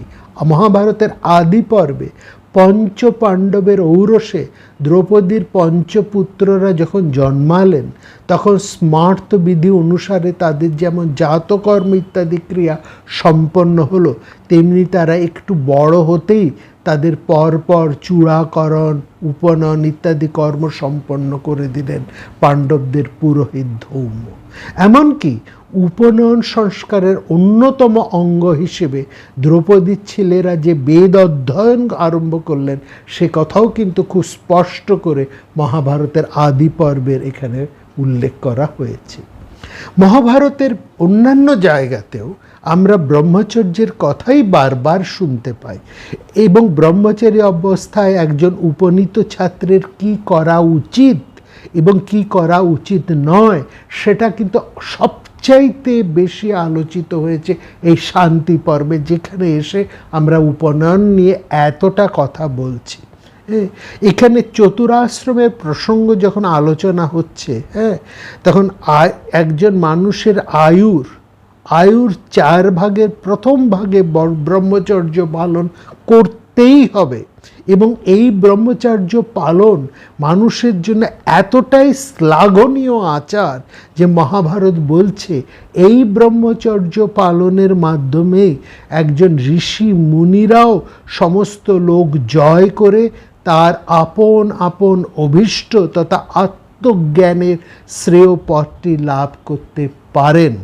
মহাভারতের আদি পর্বে পঞ্চ পাণ্ডবের ঔরসে দ্রৌপদীর পঞ্চপুত্ররা যখন জন্মালেন, তখন স্মার্ত বিধি অনুসারে তাদের যেমন জাতকর্ম ইত্যাদি ক্রিয়া সম্পন্ন হলো, তেমনি তারা একটু বড় হতেই তাদের পরপর চূড়াকরণ, উপনয়ন ইত্যাদি কর্ম সম্পন্ন করে দিলেন পাণ্ডবদের পুরোহিত ধৌম। এমনকি উপনয়ন সংস্কারের অন্যতম অঙ্গ হিসেবে দ্রৌপদীর ছেলেরা যে বেদ অধ্যয়ন আরম্ভ করলেন, সে কথাও কিন্তু খুব স্পষ্ট করে মহাভারতের আদি পর্বের এখানে উল্লেখ করা হয়েছে। মহাভারতের অন্যান্য জায়গাতেও আমরা ব্রহ্মচর্যের কথাই বারবার শুনতে পাই, এবং ব্রহ্মচারী অবস্থায় একজন উপনীত ছাত্রের কি করা উচিত এবং কি করা উচিত নয়, সেটা কিন্তু সবচাইতে বেশি আলোচিত হয়েছে এই শান্তি পর্বে, যেখানে এসে আমরা উপনয়ন নিয়ে এতটা কথা বলছি। এখানে চতুরাশ্রমের প্রসঙ্গ যখন আলোচনা হচ্ছে, তখন একজন মানুষের আয়ুর 4 ভাগের প্রথম ভাগে ব্রহ্মচর্য পালন করতেই হবে, এবং এই ব্রহ্মচর্য পালন মানুষের জন্য এতটাই শ্লাঘনীয় আচার যে মহাভারত বলছে এই ব্রহ্মচর্য পালনের মাধ্যমে একজন ঋষি মুনিরাও সমস্ত লোক জয় করে তার আপন আপন অভীষ্ট তথা আত্মজ্ঞানের শ্রেয় পথটি লাভ করতে পারেন।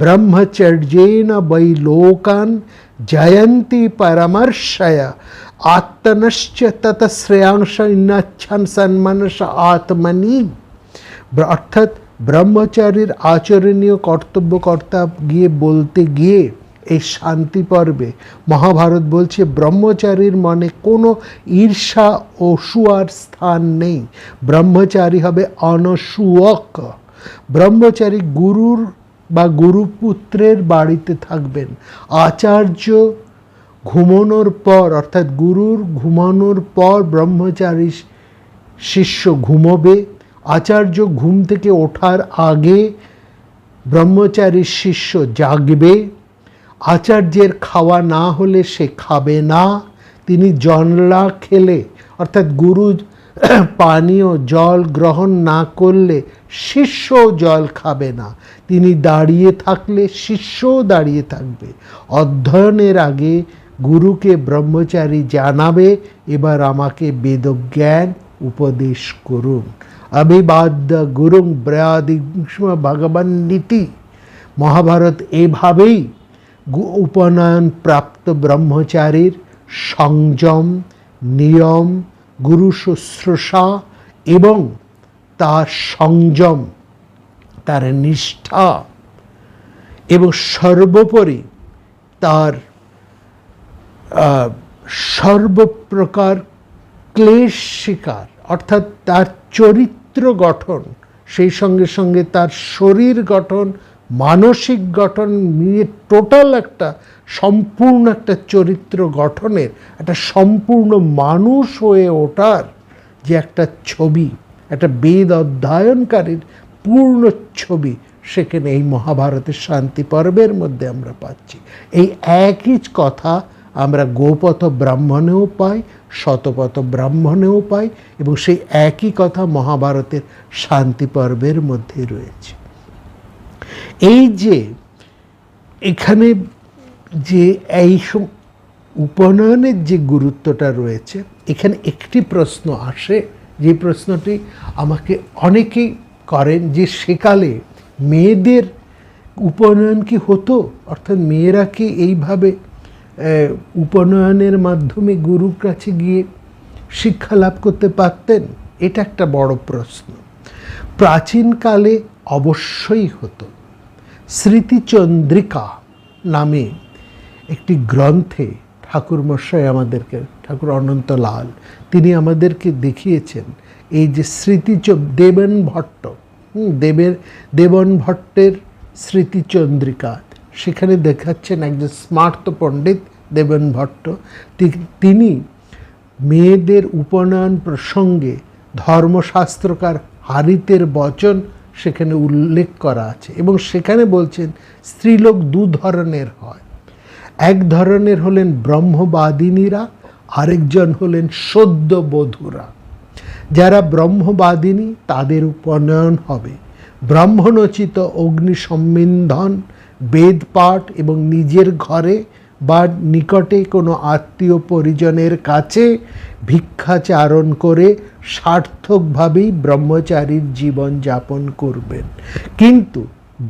ব্রহ্মচর্যেন বৈ লোকান জয়ন্তি পরমর্ষয়া আত্মনশ্চ তত শ্রেয়াংশ ইন্নাচ্ছন সন্মনস আত্মনি। অর্থাৎ ব্রহ্মচারীর আচরণীয় কর্তব্যকর্তা গিয়ে বলতে গিয়ে এই শান্তি পর্বে মহাভারত বলছে ব্রহ্মচারীর মনে কোনো ঈর্ষা অসূয়ার স্থান নেই। ব্রহ্মচারী হবে অনসূয়ক। ব্রহ্মচারী গুরুর বা গুরুপুত্রের বাড়িতে থাকবেন। আচার্য ঘুমানোর পর অর্থাৎ গুরুর ঘুমানোর পর ব্রহ্মচারী শিষ্য ঘুমোবে। আচার্য ঘুম থেকে ওঠার আগে ব্রহ্মচারীর শিষ্য জাগবে। আচার্যের খাওয়া না হলে সে খাবে না। তিনি জল খেলে অর্থাৎ গুরু পানীয় জল গ্রহণ না করলে শিষ্যও জল খাবে না। তিনি দাঁড়িয়ে থাকলে শিষ্যও দাঁড়িয়ে থাকবে। অধ্যয়নের আগে গুরুকে ব্রহ্মচারী জানাবে, এবার আমাকে বেদজ্ঞান উপদেশ করুন। অভিবাদ্য গুরুং ব্রয়াদিগ্ম ভগবান নীতি। মহাভারত এভাবেই উপনয়ন প্রাপ্ত ব্রহ্মচারীর সংযম, নিয়ম, গুরু শুশ্রূষা এবং তার সংযম, তার নিষ্ঠা এবং সর্বোপরি তার সর্বপ্রকার ক্লেশ শিকার অর্থাৎ তার চরিত্র গঠন, সেই সঙ্গে সঙ্গে তার শরীর গঠন, মানসিক গঠন নিয়ে টোটাল একটা সম্পূর্ণ একটা চরিত্র গঠনের একটা সম্পূর্ণ মানুষ হয়ে ওঠার যে একটা ছবি, একটা বেদ অধ্যয়নকারীর পূর্ণ ছবি সেখানে এই মহাভারতের শান্তি পর্বের মধ্যে আমরা পাচ্ছি। এই একই কথা আমরা গোপথ ব্রাহ্মণেও পাই, শতপথ ব্রাহ্মণেও পাই এবং সেই একই কথা মহাভারতের শান্তি পর্বের মধ্যে রয়েছে। এই যে এখানে যে এই উপনয়নের যে গুরুত্বটা রয়েছে, এখানে একটি প্রশ্ন আসে, যে প্রশ্নটি আমাকে অনেকেই করেন যে সেকালে মেয়েদের উপনয়ন কি হতো, অর্থাৎ মেয়েরা কি এইভাবে উপনয়নের মাধ্যমে গুরুর কাছে গিয়ে শিক্ষা লাভ করতে পারতেন? এটা একটা বড় প্রশ্ন। প্রাচীনকালে অবশ্যই হতো। স্মৃতিচন্দ্রিকা নামে একটি গ্রন্থে ঠাকুরমশাই আমাদেরকে, ঠাকুর অনন্তলাল, তিনি আমাদেরকে দেখিয়েছেন এই যে দেবন ভট্ট, দেবন ভট্টের স্মৃতিচন্দ্রিকা, সেখানে দেখাচ্ছেন একজন স্মার্ত পণ্ডিত দেবন ভট্ট, তিনি মেয়েদের উপনয়ন প্রসঙ্গে ধর্মশাস্ত্রকার হারিতের বচন সেখানে উল্লেখ করা আছে এবং সেখানে বলছেন স্ত্রীলোক দু ধরনের হয়। এক ধরনের হলেন ব্রহ্মবাদিনীরা, আরেকজন হলেন সদ্যবধূরা। যারা ব্রহ্মবাদিনী তাদের উপনয়ন হবে ব্রাহ্মণোচিত অগ্নি সম্মিন্ধন, বেদপাঠ এবং নিজের ঘরে বা নিকটে কোনো আত্মীয় পরিজনের কাছে ভিক্ষাচারণ করে সার্থকভাবেই ব্রহ্মচারীর জীবন যাপন করবেন। কিন্তু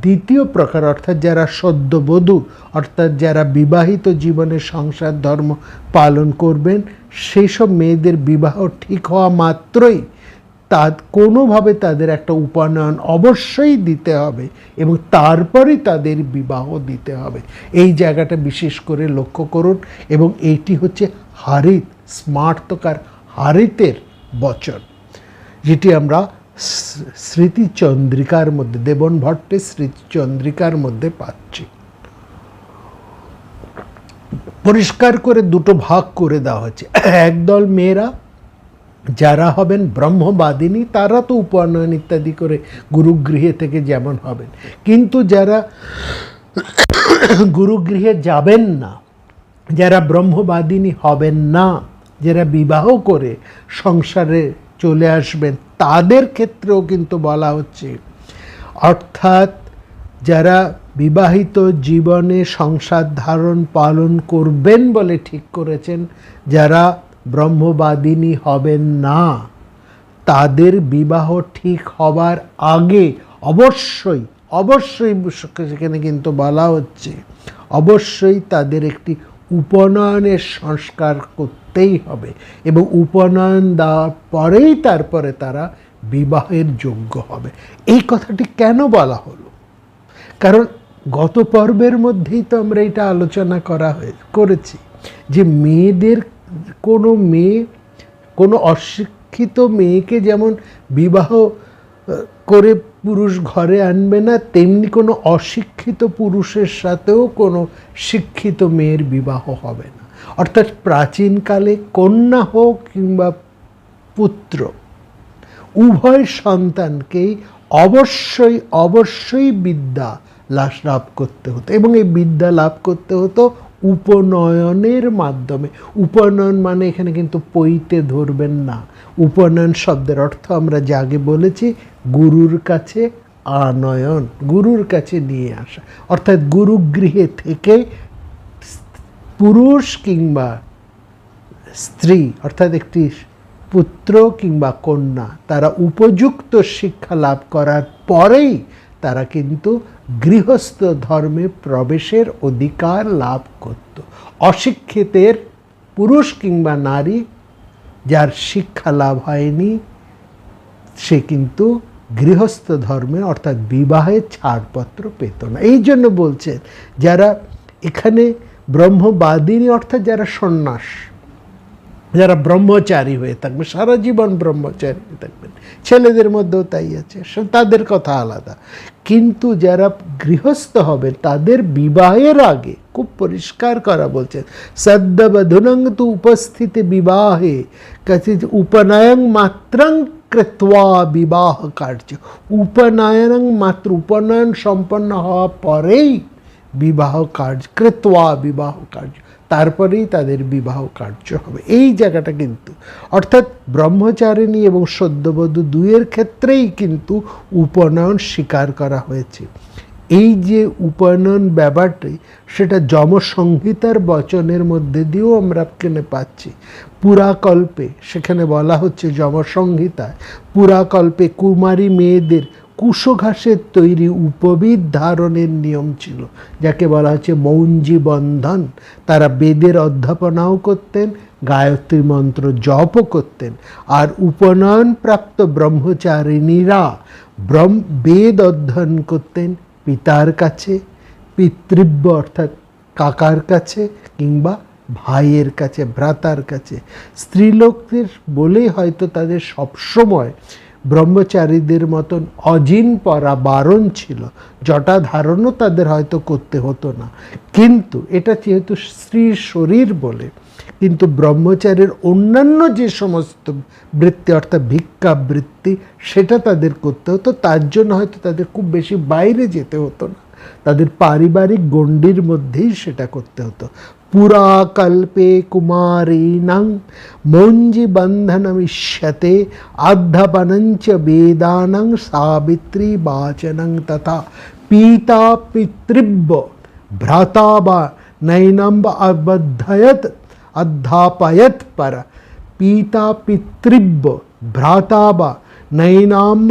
দ্বিতীয় প্রকার অর্থাৎ যারা সদ্যবধূ অর্থাৎ যারা বিবাহিত জীবনে সংসার ধর্ম পালন করবেন, সেই সব মেয়েদের বিবাহ ঠিক হওয়া মাত্রই কোনোভাবে তাদের একটা উপনয়ন অবশ্যই দিতে হবে এবং তারপরেই তাদের বিবাহ দিতে হবে। এই জায়গাটা বিশেষ করে লক্ষ্য করুন এবং এইটি হচ্ছে হারিত, স্মার্তকার হারিতের বচন, যেটি আমরা স্মৃতিচন্দ্রিকার মধ্যে, দেবন ভট্টের স্মৃতিচন্দ্রিকার মধ্যে পাচ্ছি। পরিষ্কার করে দুটো ভাগ করে দেওয়া হচ্ছে। একদল মেয়েরা যারা হবেন ব্রহ্মবাদিনী, তারা তো উপনয়ন ইত্যাদি করে গুরুগৃহে থেকে যেমন হবেন, কিন্তু যারা গুরুগৃহে যাবেন না, যারা ব্রহ্মবাদিনী হবেন না, যারা বিবাহ করে সংসারে চলে আসবেন, তাদের ক্ষেত্রেও কিন্তু বলা হচ্ছে, অর্থাৎ যারা বিবাহিত জীবনে সংসার ধারণ পালন করবেন বলে ঠিক করেছেন, যারা ব্রহ্মবাদিনী হবেন না, তাদের বিবাহ ঠিক হবার আগে অবশ্যই অবশ্যই, সেখানে কিন্তু বলা হচ্ছে অবশ্যই তাদের একটি উপনয়নের সংস্কার করতেই হবে, এবং উপনয়ন দেওয়ার পরেই তারপরে তারা বিবাহের যোগ্য হবে। এই কথাটি কেন বলা হলো? কারণ গত পর্বের মধ্যেই তো আমরা এটা আলোচনা করেছি যে মেয়েদের, কোনো মেয়ে, কোনো অশিক্ষিত মেয়েকে যেমন বিবাহ করে পুরুষ ঘরে আনবে না, তেমনি কোনো অশিক্ষিত পুরুষের সাথেও কোনো শিক্ষিত মেয়ের বিবাহ হবে না। অর্থাৎ প্রাচীনকালে কন্যা হোক কিংবা পুত্র, উভয় সন্তানকেই অবশ্যই অবশ্যই বিদ্যা লাভ করতে হতো, এবং এই বিদ্যা লাভ করতে হতো উপনয়নের মাধ্যমে। উপনয়ন মানে এখানে কিন্তু পৈতে ধরবেন না। উপনয়ন শব্দের অর্থ আমরা যে আগে বলেছি, গুরুর কাছে আনয়ন, গুরুর কাছে নিয়ে আসা। অর্থাৎ গুরুগৃহে থেকে পুরুষ কিংবা স্ত্রী, অর্থাৎ একটি পুত্র কিংবা কন্যা, তারা উপযুক্ত শিক্ষা লাভ করার পরেই তারা কিন্তু গৃহস্থ ধর্মে প্রবেশের অধিকার লাভ করত। অশিক্ষিতের পুরুষ কিংবা নারী, যার শিক্ষা লাভ হয়নি, সে কিন্তু গৃহস্থ ধর্মে অর্থাৎ বিবাহে ছাড়পত্র পেত না। এই জন্য বলছেন যারা এখানে ব্রহ্মবাদিনী, অর্থাৎ যারা সন্ন্যাস, যারা ব্রহ্মচারী হয়ে থাকবে, সারা জীবন ব্রহ্মচারী হয়ে থাকবেন, ছেলেদের মধ্যেও তাই আছে, তাদের কথা আলাদা। কিন্তু যারা গৃহস্থ হবেন তাদের বিবাহের আগে খুব পরিষ্কার করা বলছেন, সদ্যবধুনং তু উপস্থিতে বিবাহে কচিৎ উপনয়ন মাত্রং কৃত্বা বিবাহ কার্য। উপনয়ন মাত্র, উপনয়ন সম্পন্ন হওয়া পরেই বিবাহ কার্য, কৃত্বা বিবাহ কার্য, তারপরেই তাদের বিবাহ কার্য হবে। এই জায়গাটা কিন্তু, অর্থাৎ ব্রহ্মচারিণী এবং সদ্যবধূ দুইয়ের ক্ষেত্রেই কিন্তু উপনয়ন স্বীকার করা হয়েছে। এই যে উপনয়ন ব্যাপারটি, সেটা যমসংহিতার বচনের মধ্যে দিয়েও আমরা কেনে পাচ্ছি। পুরাকল্পে সেখানে বলা হচ্ছে, যমসংহিতায় পুরাকল্পে কুমারী মেয়েদের কুশঘাসের তৈরি উপবিদ ধারণের নিয়ম ছিল, যাকে বলা হচ্ছে মৌঞ্জি বন্ধন। তারা বেদের অধ্যাপনাও করতেন, গায়ত্রী মন্ত্র জপও করতেন। আর উপনয়ন প্রাপ্ত ব্রহ্মচারিণীরা বেদ অধ্যয়ন করতেন পিতার কাছে, পিতৃব্য অর্থাৎ কাকার কাছে, কিংবা ভাইয়ের কাছে, ভ্রাতার কাছে। স্ত্রীলোকদের বলেই হয়তো তাদের সবসময় ব্রহ্মচারীদের মতন অজিন পরা বারণ ছিল, জটা ধারণও তাদের হয়তো করতে হতো না। কিন্তু এটা যেহেতু স্ত্রীর শরীর বলে, কিন্তু ব্রহ্মচারীর অন্যান্য যে সমস্ত বৃত্তি, অর্থাৎ ভিক্ষা বৃত্তি, সেটা তাদের করতে হতো। তার জন্য হয়তো তাদের খুব বেশি বাইরে যেতে হতো না, তাদের পারিবারিক গণ্ডির মধ্যেই সেটা করতে হতো। পুরাকল্পে কুমারীনাং মৌঞ্জি বন্ধনমিষ্যতে আধ্যাপনঞ্চ বেদানং সাবিত্রী বাচনং তথা পিতা পিতৃব্য ভ্রাতা বা নৈনম্ব অবদ্ধয়ত अध्यापयत पर पिता पितृव्य भ्राता वा नैनाम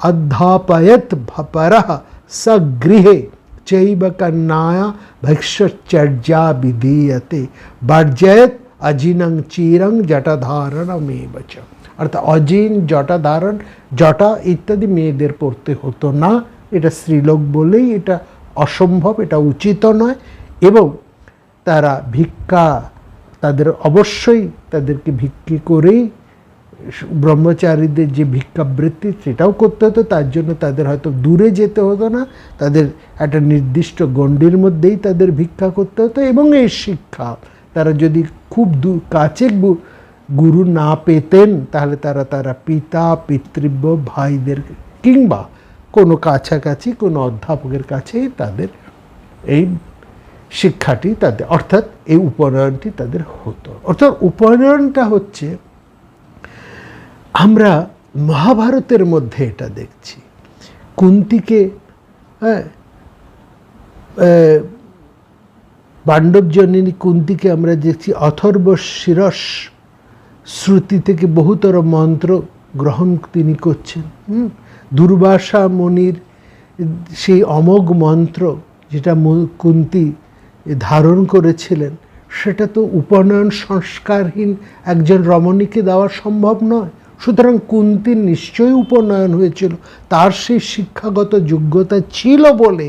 अध्यापयत परः सगृहे चैव कन्याया भिक्षचर्या विधीयते वर्जयत अजिनं चीरं जटाधारणमेव च। অর্থাৎ অজিন, জটাধারণ, জটা ইত্যাদি মেয়েদের পড়তে হতো না। এটা স্ত্রীলোক বলেই এটা অসম্ভব, এটা উচিত নয়। এবং তারা ভিক্ষা, তাদের অবশ্যই তাদেরকে ভিক্ষি করেই ব্রহ্মচারীদের যে ভিক্ষাবৃত্তি সেটাও করতে হতো। তার জন্য তাদের হয়তো দূরে যেতে হতো না, তাদের একটা নির্দিষ্ট গণ্ডির মধ্যেই তাদের ভিক্ষা করতে হতো। এবং এই শিক্ষা তারা যদি খুব কাছে গুরু না পেতেন, তাহলে তারা পিতা পিতৃব্য ভাইদের কিংবা কোনো কাছাকাছি কোনো অধ্যাপকের কাছেই তাদের এই শিক্ষাটি তাদের, অর্থাৎ এই উপনয়নটি তাদের হতো। অর্থাৎ উপনয়নটা হচ্ছে, আমরা মহাভারতের মধ্যে এটা দেখছি। কুন্তিকে, পাণ্ডব জননী কুন্তিকে আমরা দেখছি অথর্ব শিরস শ্রুতি থেকে বহুতর মন্ত্র গ্রহণ তিনি করছেন। দুর্বাসা মুনির সেই অমোঘ মন্ত্র যেটা কুন্তী ধারণ করেছিলেন, সেটা তো উপনয়ন সংস্কারহীন একজন রমণীকে দেওয়া সম্ভব নয়। সুতরাং কুন্তীর নিশ্চয়ই উপনয়ন হয়েছিল, তার সেই শিক্ষাগত যোগ্যতা ছিল বলে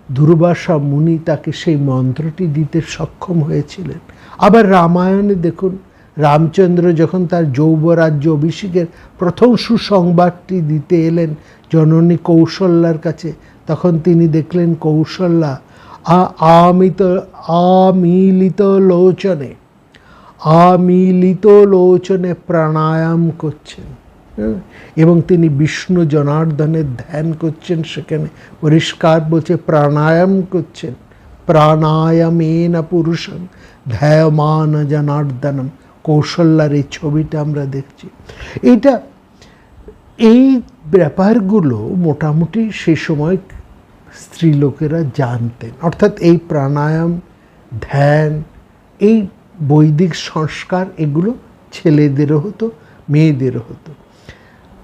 দুর্বাসা মুনি তাকে সেই মন্ত্রটি দিতে সক্ষম হয়েছিলেন। আবার রামায়ণে দেখুন, রামচন্দ্র যখন তার যৌবরাজ্য অভিষেকের প্রথম সুসংবাদটি দিতে এলেন জননী কৌশল্যার কাছে, তখন তিনি দেখলেন কৌশল্যা আমিলিত লোচনে প্রাণায়াম করছেন, এবং তিনি বিষ্ণু জনার্দনের ধ্যান করছেন। সেখানে পরিষ্কার বলছে প্রাণায়াম করছেন। প্রাণায়ামেন পুরুষং ধ্যায়মান জনার্দনম। কৌশল্যার এই ছবিটা আমরা দেখছি। এই ব্যাপারগুলো মোটামুটি সে সময় স্ত্রীলোকেরা জানতেন। অর্থাৎ এই প্রাণায়াম, ধ্যান, এই বৈদিক সংস্কার, এগুলো ছেলেদেরও হতো, মেয়েদেরও হতো।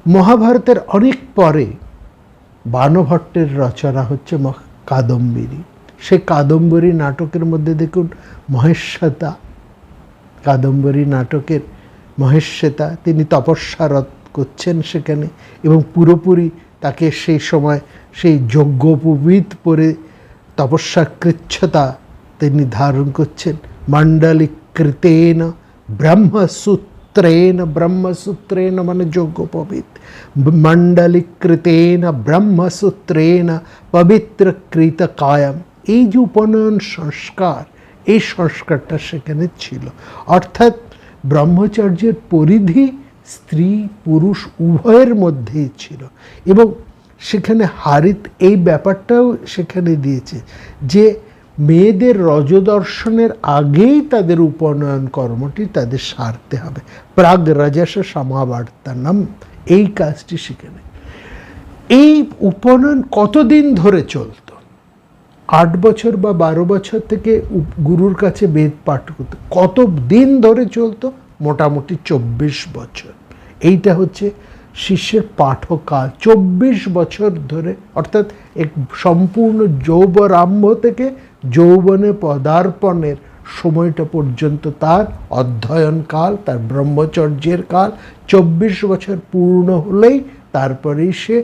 মহাভারতের অনেক পরে বাণভট্টের রচনা হচ্ছে কাদম্বরী। সেই কাদম্বরী নাটকের মধ্যে দেখুন মহেশ্বেতা, কাদম্বরী নাটকের মহেশ্বেতা, তিনি তপস্যারত করছেন সেখানে, এবং পুরোপুরি তাকে সেই সময় সেই যজ্ঞোপবীত পরে তপস্যা কৃচ্ছতা তিনি ধারণ করছেন। মণ্ডলীকৃতেন ব্রহ্মসূত্রেণ মানে যজ্ঞোপবীত, মণ্ডলীকৃতেন ব্রহ্মসূত্রেণ পবিত্রকৃত কায়ম। এই যে উপনয়ন সংস্কার, এই সংস্কারটা সেখানে ছিল। অর্থাৎ ব্রহ্মচর্যের পরিধি স্ত্রী পুরুষ উভয়ের মধ্যেই ছিল। এবং সেখানে হারিত এই ব্যাপারটাও সেখানে দিয়েছে যে মেয়েদের রজদর্শনের আগেই তাদের উপনয়ন কর্মটি তাদের সারতে হবে। প্রাগ রজস সমাবর্তনম, এই কাজটি সেখানে। এই উপনয়ন কতদিন ধরে চলত? 8 বছর বা 12 বছর থেকে গুরুর কাছে বেদ পাঠ করত। কত দিন ধরে চলতো? মোটামুটি 24 বছর। এইটা হচ্ছে শিষ্যের পাঠকাল। 24 বছর ধরে, অর্থাৎ এক সম্পূর্ণ যৌবরাম্ভ থেকে যৌবনে পদার্পণের সময়টা পর্যন্ত তার অধ্যয়ন কাল, তার ব্রহ্মচর্যের কাল। 24 বছর পূর্ণ হলেই তারপরেই সে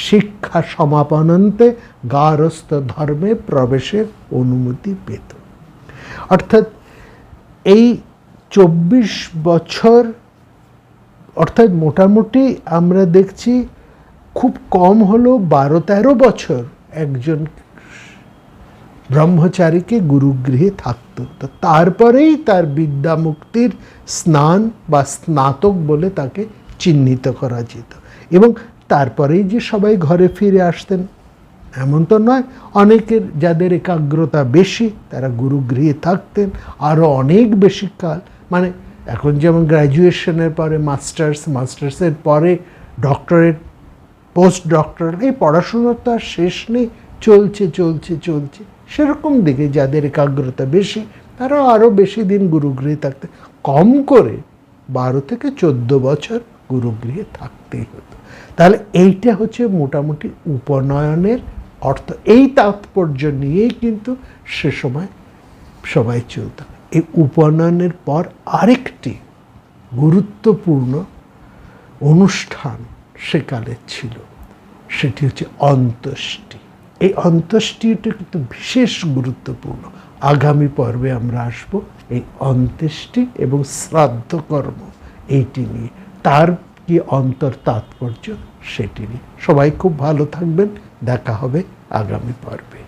শিক্ষা সমাপনান্তে গারস্থ ধর্মে প্রবেশের অনুমতি পেত। অর্থাৎ এই 24 বছর, অর্থাৎ মোটামুটি আমরা দেখছি খুব কম হলো 12-13 বছর একজন ব্রহ্মচারীকে গুরুগৃহে থাকত। তো তারপরেই তার বিদ্যা মুক্তির স্নান বা স্নাতক বলে তাকে চিহ্নিত করা যেত। এবং তারপরেই যে সবাই ঘরে ফিরে আসতেন এমন তো নয়। অনেকের যাদের একাগ্রতা বেশি তারা গুরুগৃহে থাকতেন আরও অনেক বেশি কাল। মানে এখন যেমন গ্র্যাজুয়েশনের পরে মাস্টার্সের পরে ডক্টরেট, পোস্ট ডক্টরেট, এই পড়াশোনার তো আর শেষ নেই, চলছে। সেরকম দিকে যাদের একাগ্রতা বেশি তারা আরও বেশি দিন গুরুগৃহে থাকতে, কম করে 12 থেকে 14 বছর গুরুগৃহে থাকতেই হতো। তাহলে এইটা হচ্ছে মোটামুটি উপনয়নের অর্থ। এই তাৎপর্য নিয়েই কিন্তু সে সময় সবাই চলত। এই উপনয়নের পর আরেকটি গুরুত্বপূর্ণ অনুষ্ঠান সেকালে ছিল, সেটি হচ্ছে অন্ত্যেষ্টি। এই অন্ত্যেষ্টিটা কিন্তু বিশেষ গুরুত্বপূর্ণ। আগামী পর্বে আমরা আসব এই অন্ত্যেষ্টি এবং শ্রাদ্ধ কর্ম এইটি নিয়ে, তার কি অন্তর তাৎপর্য সেটি নিয়ে। সবাই খুব ভালো থাকবেন, দেখা হবে আগামী পর্বে।